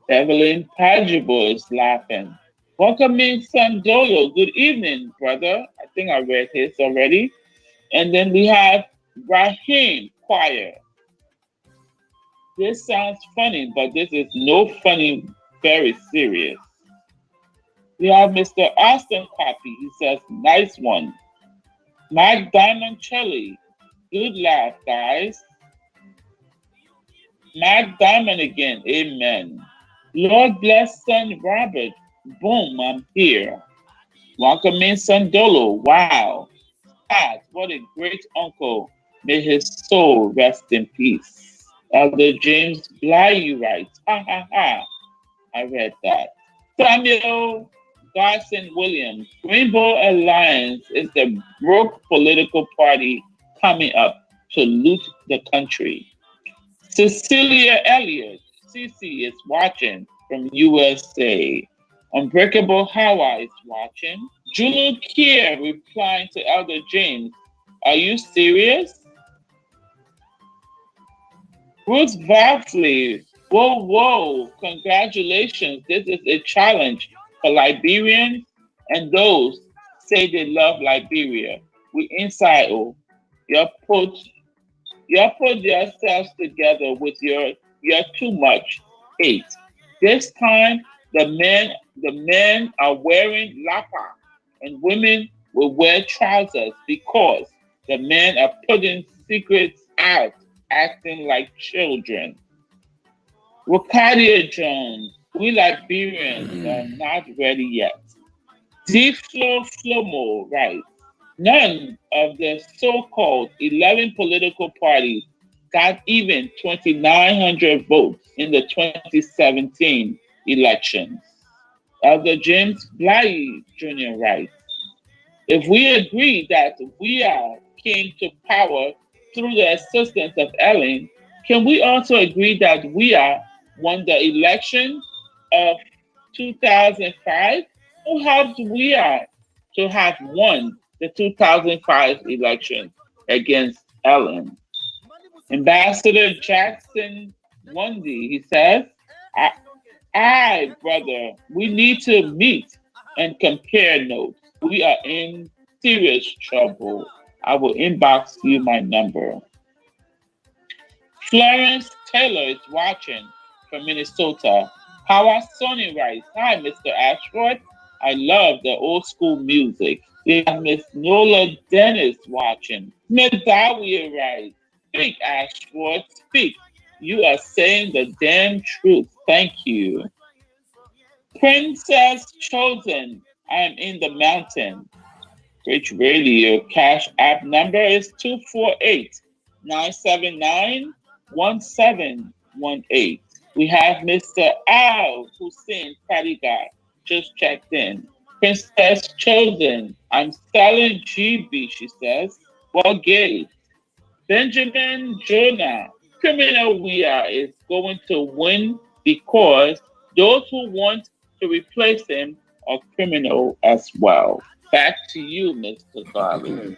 Evelyn Pajibo is laughing. Welcome in Sandolo. Good evening, brother. I think I read his already. And then we have Raheem Choir. This sounds funny, but this is no funny, very serious. We have Mr. Austin Copy. He says, "Nice one." Mike Diamond Chelly. Good laugh, guys. Mike Diamond again. Amen. Lord bless son Robert. Boom, I'm here. Welcome in Sandolo. Wow. God, what a great uncle. May his soul rest in peace. Elder James Bly, you writes. Ha ha ha. I read that. Samuel Garson Williams. Rainbow Alliance is the broke political party coming up to loot the country. Cecilia Elliott. CC is watching from USA. Unbreakable Hawa is watching. Julu Kier replying to Elder James. Are you serious? Bruce Vafley. Whoa. Congratulations. This is a challenge for Liberians and those say they love Liberia. We inside, you put yourselves together with your too much hate. This time the men are wearing lapa and women will wear trousers because the men are putting secrets out, acting like children. Wakadia Jones, we Liberians are not ready yet. D-Flow Flomo writes, none of the so-called 11 political parties got even 2,900 votes in the 2017 elections. Elder James Bly Jr. writes, If we agree that we are came to power through the assistance of Ellen, can we also agree that we are won the election of 2005? Who helped we are to have won the 2005 election against Ellen? Ambassador Jackson Lundy, he says, brother, we need to meet and compare notes. We are in serious trouble. I will inbox you my number. Florence Taylor is watching from Minnesota. Power Sonny writes, hi, Mr. Ashford. I love the old school music. We have Miss Nola Dennis watching. Miss Dawiya writes, speak, Ashford, speak. You are saying the damn truth. Thank you. Princess Chosen, I am in the mountain. Rich Radio Cash App number is 248-979-1718. We have Mr. Al Hussein Kadiga just checked in. Princess Chosen, I'm selling GB, she says. Well, gay. Benjamin Jonah, criminal we are is going to win because those who want to replace him are criminal as well. Back to you, Mr. Garley.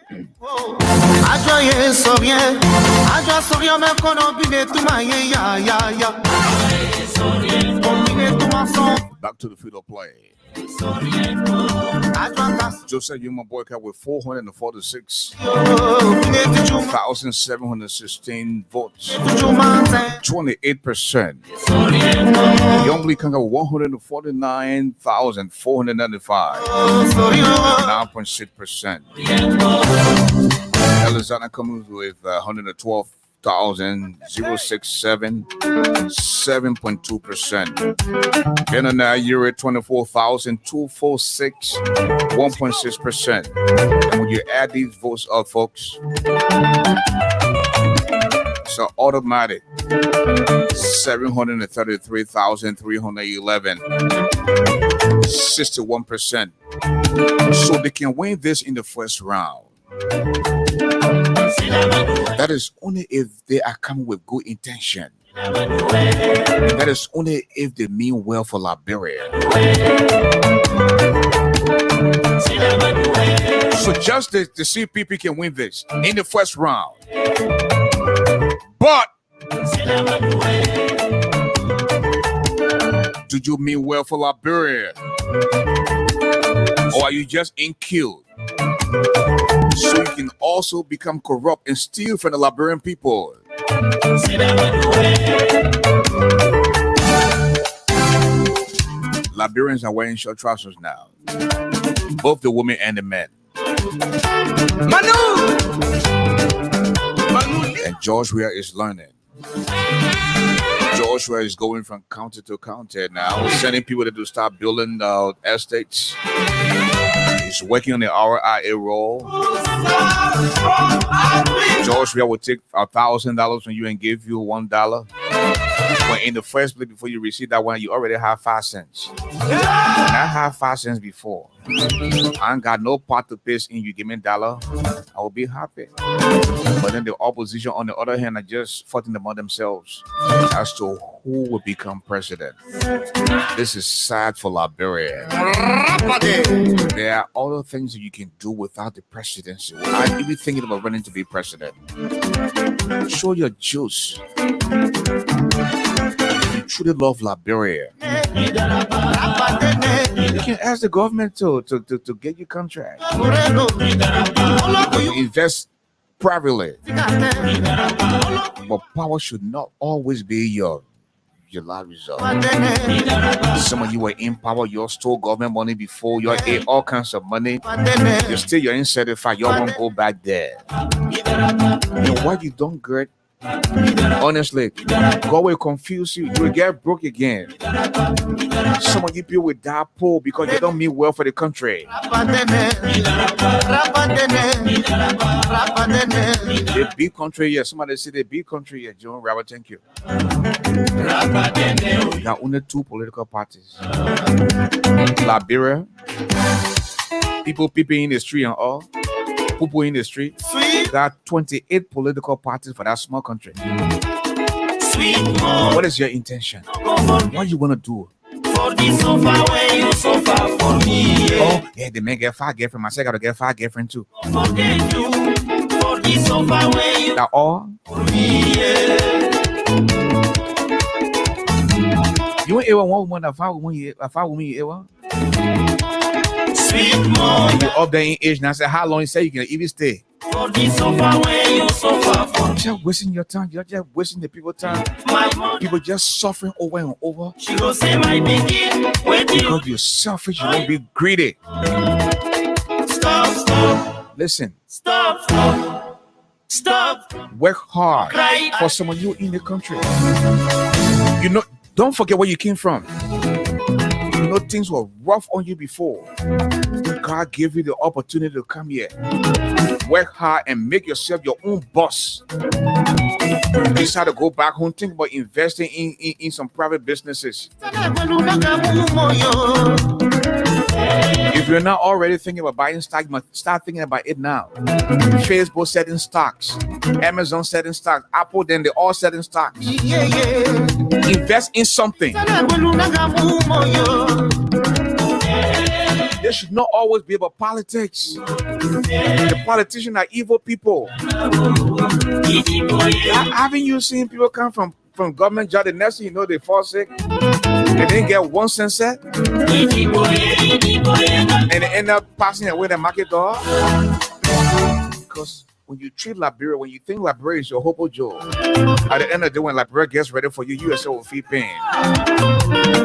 Back to the field of play. Joseph Yuma Boyka with 446,716 votes. 28%. Young Lee Kanga 149,495. 9.6%. Elizana comes with 112,067. 7.2%. Benana Euro 24,246, 1.6%. And when you add these votes up, folks, it's automatic 733,311, 61%. So they can win this in the first round. That is only if they are coming with good intention. That is only if they mean well for Liberia. So just the CPP can win this in the first round. But do you mean well for Liberia? Or are you just in queue? So you can also become corrupt and steal from the Liberian people. Liberians are wearing short trousers now, both the women and the men. And Joshua is learning. Joshua is going from county to county now, sending people to start building estates. He's working on the RIA roll. Joshua will take $1,000 from you and give you $1. When in the first place, before you receive that one, you already have 5 cents. When I have 5 cents before, I ain't got no part to piss in. You give me $1, I will be happy. But then the opposition, on the other hand, are just fighting among themselves as to who will become president. This is sad for Liberia. There are other things that you can do without the presidency. I'm even thinking about running to be president. Show your juice. If you truly love Liberia, you can ask the government to get you contract. You invest privately. But power should not always be your last result. Some of you were in power, you stole government money before, you ate all kinds of money. You still you're unsatisfied, you won't go back there. And why you don't get, honestly, God will confuse you. You will get broke again. Some of you people will die poor because they don't mean well for the country. The big country, yes. Somebody say the big country, yes. John Robert, thank you. There are only 2 political parties: Liberia People peeping in the street and all. People in the street. There are 28 political parties for that small country. What is your intention? What you want to do? For the sofa where you suffer for me. Oh, yeah, the man get 5 girlfriend. Myself got to get 5 girlfriend too. Forget you. For the sofa where you That all? for me. You ain't ever one woman, a 5 woman, you ever? Sweet mom. You up there in age now. Say how long you say you can even stay? For the sofa where you suffer for me. You're just wasting your time. You're just wasting the people's time. My mom. People just suffering over and over. She go say my begin. Wait you. Because you're selfish, you won't be greedy. Stop. Listen, Stop. work hard Cry. for someone you in the country. You know, don't forget where you came from. You know, things were rough on you before. God gave you the opportunity to come here. Work hard and make yourself your own boss. Decide to go back home. Think about investing in some private businesses. If you're not already thinking about buying stock, you must start thinking about it now. Facebook setting stocks, Amazon setting stocks, Apple, then they all setting stocks. Invest in something. They should not always be about politics. The politicians are evil people. Haven't you seen people come from government job? The next thing you know, they fall sick. They didn't get 1 cent set. And they end up passing away the market door. Because when you treat Liberia, when you think Liberia is your hobo Joe, at the end of the day, when Liberia gets ready for you, you yourself will feel pain.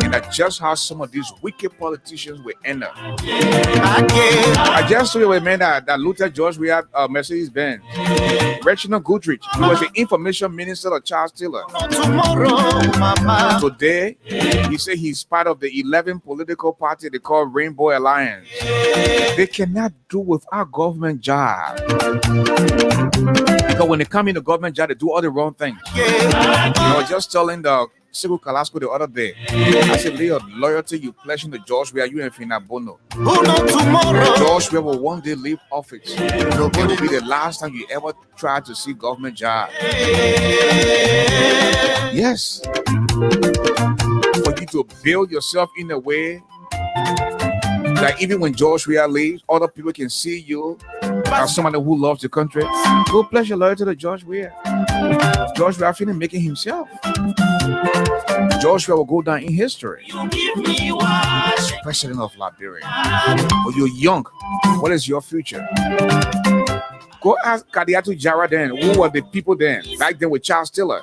And that's just how some of these wicked politicians will end up. I just saw a man that looted George. We had Mercedes-Benz. Reginald Goodrich, he was the information minister of Charles Taylor. Today, he said he's part of the 11 political party they call Rainbow Alliance. They cannot do without government job. Because when they come in the government job, they do all the wrong things. I was just telling the Siku Kalasco the other day, I said, lay your loyalty, you pledging to George where you and Fina Bono. George Weah will one day leave office. It will be the last time you ever try to see government job. Yes. For you to build yourself in a way that even when George Weah leaves, other people can see you as somebody who loves the country. Go pledge your loyalty to George Weah. George Weah finna making himself. George Weah will go down in history. President of Liberia. But you're young. What is your future? Go ask Kadiatu Jara then. Who were the people then? Back then with Charles Taylor.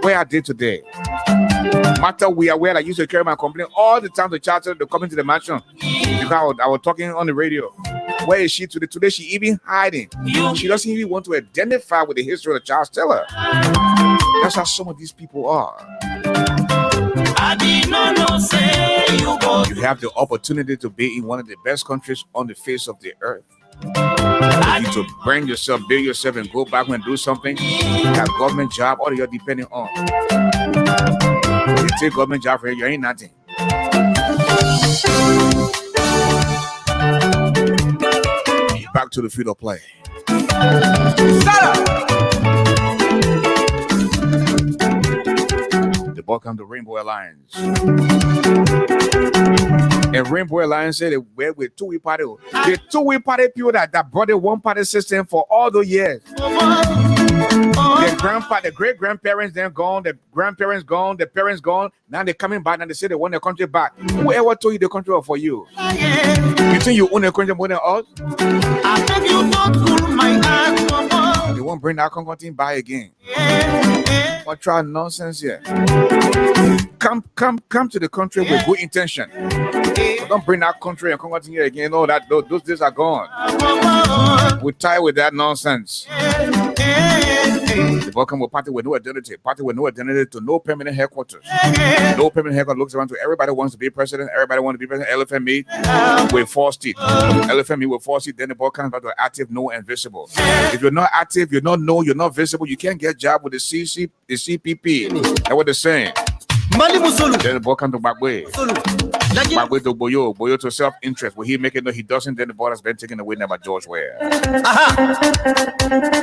Where are they today? Matter we are where I used to carry my complaint all the time to Charles Taylor to come into the mansion. Because I was talking on the radio. Where is she today? Today she even hiding. She doesn't even want to identify with the history of Charles Taylor. That's how some of these people are. You have the opportunity to be in one of the best countries on the face of the earth. You need to bring yourself, build yourself, and go back and do something. That government job, all you're depending on. You take government job for you ain't nothing. Back to the field of play. The ball comes to Rainbow Alliance. And Rainbow Alliance said they were with two-way party. The two-way party people that brought the one-party system for all those years. The grandpa, the great-grandparents then gone, the grandparents gone, the parents gone. Now they're coming back and they say they want their country back. Whoever told you the country was for you? You think you own the country more than us? I beg you not pull my hand, Mama. They won't bring that Congo team back again. What try nonsense here? Come to the country with good intention. Don't bring that country and Congo team here again. No, that those days are gone. We're tired with that nonsense. The Balkan will party with no identity to no permanent headquarters. No permanent headquarters looks around to everybody wants to be president. Everybody wants to be president. Elephant meat with false teeth. Elephant meat with false teeth. Then the Balkan is about to active, no, and visible. If you're not active, you're not visible. You can't get a job with the CPP. That's what they're saying. Mali Musolu. Then the ball comes to Bagwe. Musolu. Lagi Bagwe to Boyo. Boyo to self-interest. Will he make it? No, he doesn't. Then the ball has been taken away now by George Ware. aha.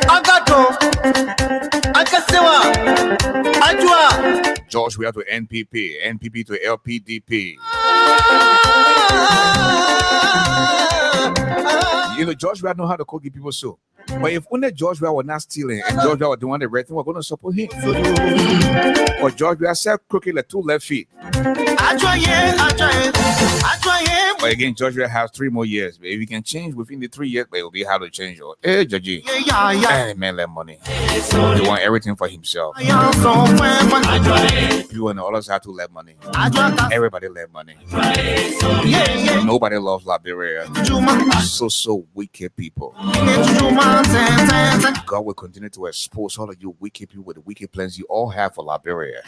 Agato. Akasewa. Ajwa. George Ware to NPP. NPP to LPDP. You know, George Ware know how to cook people soup. But if only George Ware was not stealing and George Ware was doing the right thing, we're going to support him. But George Ware said crooked like 2 left feet. But again, George Ware has 3 more years. But if he can change within the 3 years, but it will be how to change. Hey, Judge. Hey, man, let money. He want everything for himself. People and others have to let money. Everybody let money. Nobody loves Liberia. So wicked people. God will continue to expose all of you wicked people with the wicked plans you all have for Liberia.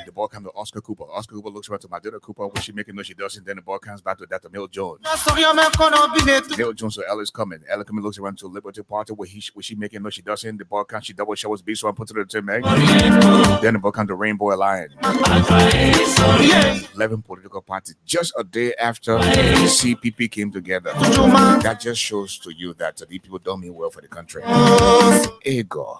The ball comes to Oscar Cooper. Oscar Cooper looks around to Madonna Cooper. What she making? No, she doesn't. Then the ball comes back to that to Mill Jones. Mill Jones to Ellis coming. Ellis coming looks around to Liberty Party. What she making? No, she doesn't. The ball comes. She double shot was beat, so I put it to the team. Then the ball comes to Rainbow Alliance. 11 political parties. Just a day after the CPP came together. That just shows to you that these people don't mean well for the country. Hey, God.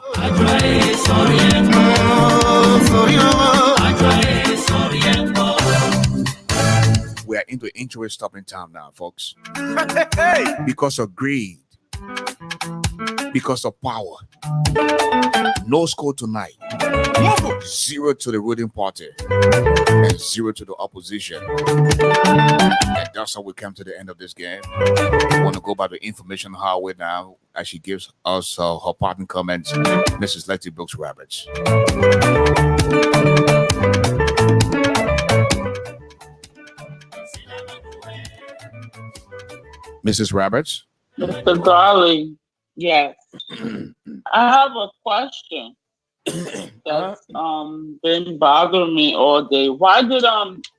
We are into interest stopping time now, folks. Because of greed, because of power. No score tonight. 0 to the ruling party and 0 to the opposition. And that's how we come to the end of this game. We want to go by the information highway now as she gives us her parting comments. Mrs. Letty Brooks Roberts. Mrs. Roberts? Mr. Garley, yes. I have a question that's been bothering me all day. Why did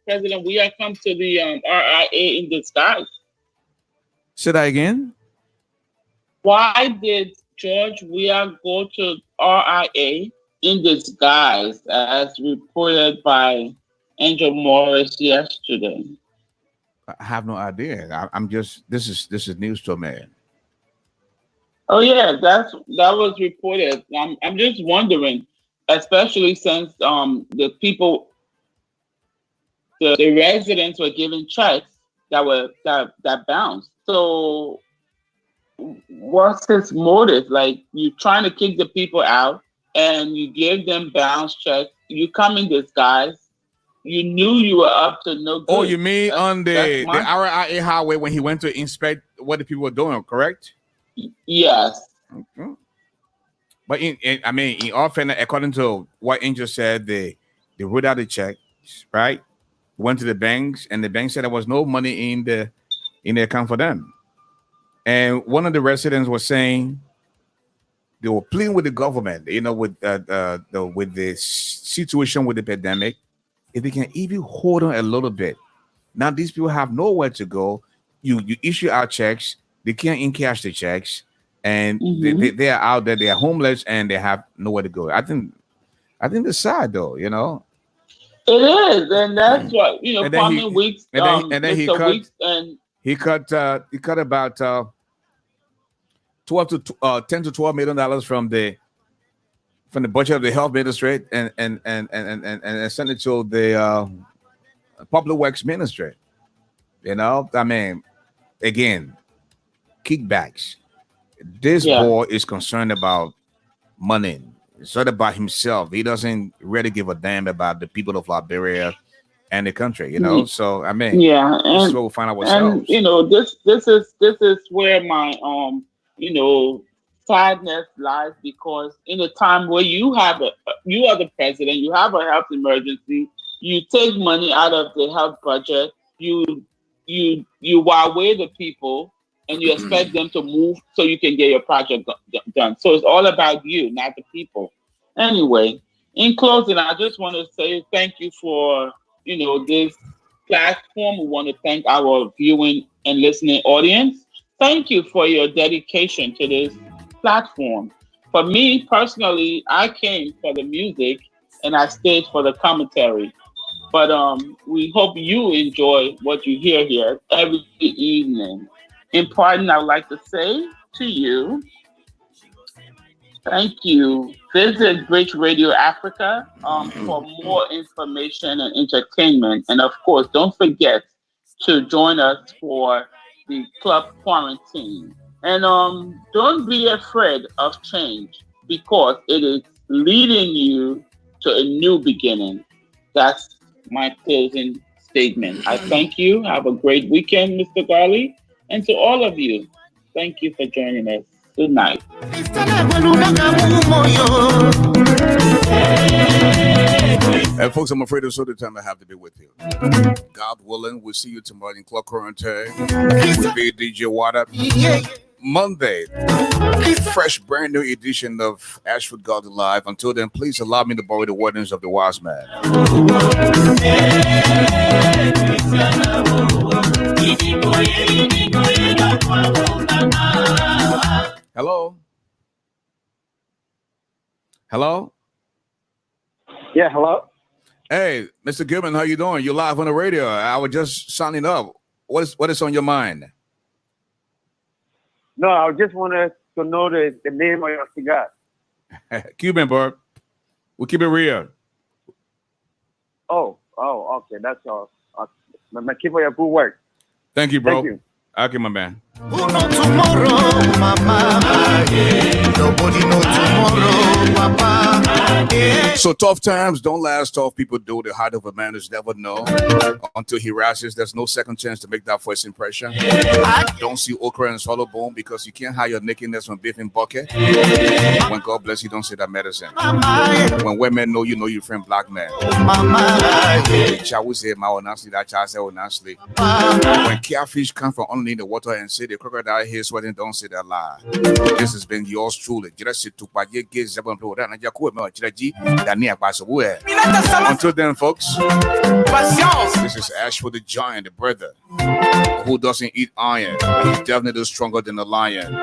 President Weah come to the RIA in disguise? Say that again? Why did George Weah go to RIA in disguise, as reported by Angel Morris yesterday? I have no idea. I'm just this is news to me. Oh yeah, that was reported. I'm just wondering, especially since the people, the residents were given checks that bounced. So what's his motive? Like, you trying to kick the people out and you give them bounce checks. You come in disguise. You knew you were up to no good. Oh, you mean on the RIA highway when he went to inspect what the people were doing, correct? Yes. Mm-hmm. But in all fairness, according to what Angel said, they wrote out the checks, right? Went to the banks, and the bank said there was no money in the account for them. And one of the residents was saying they were pleading with the government, with the situation with the pandemic. If they can even hold on a little bit. Now these people have nowhere to go. You issue out checks, they can't encash the checks, and they are out there, they are homeless and they have nowhere to go. I think it's sad though, It is, and that's what Kwame Weeks. And then he cut about 10 to $12 million from the budget of the health ministry and sent it to the public works ministry. Again, kickbacks. This boy is concerned about money. It's not about himself. He doesn't really give a damn about the people of Liberia and the country. So this is what we find ourselves. And this is where my sadness lies, because in a time where you are the president, you have a health emergency, you take money out of the health budget, you away the people, and you expect them to move so you can get your project done. So it's all about you, not the people. Anyway, in closing, I just want to say thank you for this platform. We want to thank our viewing and listening audience. Thank you for your dedication to this platform. For me personally, I came for the music and I stayed for the commentary. But we hope you enjoy what you hear here every evening. In parting, I would like to say to you, thank you. Visit Bridge Radio Africa for more information and entertainment. And of course, don't forget to join us for the club quarantine. And don't be afraid of change because it is leading you to a new beginning. That's my closing statement. I thank you. Have a great weekend, Mr. Garley. And to all of you, thank you for joining us. Good night. And folks, I'm afraid it's all the time I have to be with you. God willing, we'll see you tomorrow in Clock Quarantine with me, DJ Water. Monday, fresh brand new edition of Ashford Garley Live. Until then, please allow me to borrow the wordings of the wise man. Hello? Hello? Yeah, hello? Hey, Mr. Gilman, how you doing? You're live on the radio. I was just signing up. What is on your mind? No, I just wanted to know the name of your cigar. Cuban, bro. We'll keep it real. Oh, okay. That's all. Keep up your good work. Thank you, bro. Thank you. Okay, my man. Who know tomorrow, mama? Nobody know tomorrow, papa. So tough times don't last. Tough people do. The heart of a man is never know until he rises. There's no second chance to make that first impression. Don't see okra and swallow bone because you can't hide your nakedness from beef and bucket. When God bless you, don't say that medicine. When women know you friend black man. Child will say, "My honestly," that child say, "honestly." When catfish come from underneath the water and say the crocodile here sweating, don't say that lie. This has been yours truly. Until then, folks, this is Ashford the Giant, the brother who doesn't eat iron. He's definitely stronger than a lion.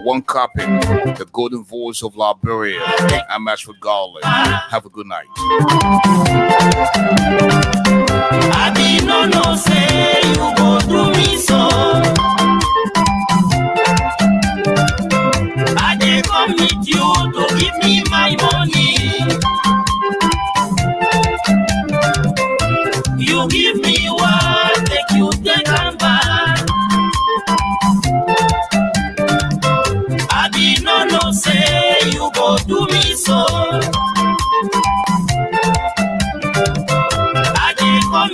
One copy, the golden voice of Liberia. I'm Ashford Garley. Have a good night. I did not know say you go do me so. I did come meet you to give me my money. You give me one, take you take and back. I did not know say you go do me so.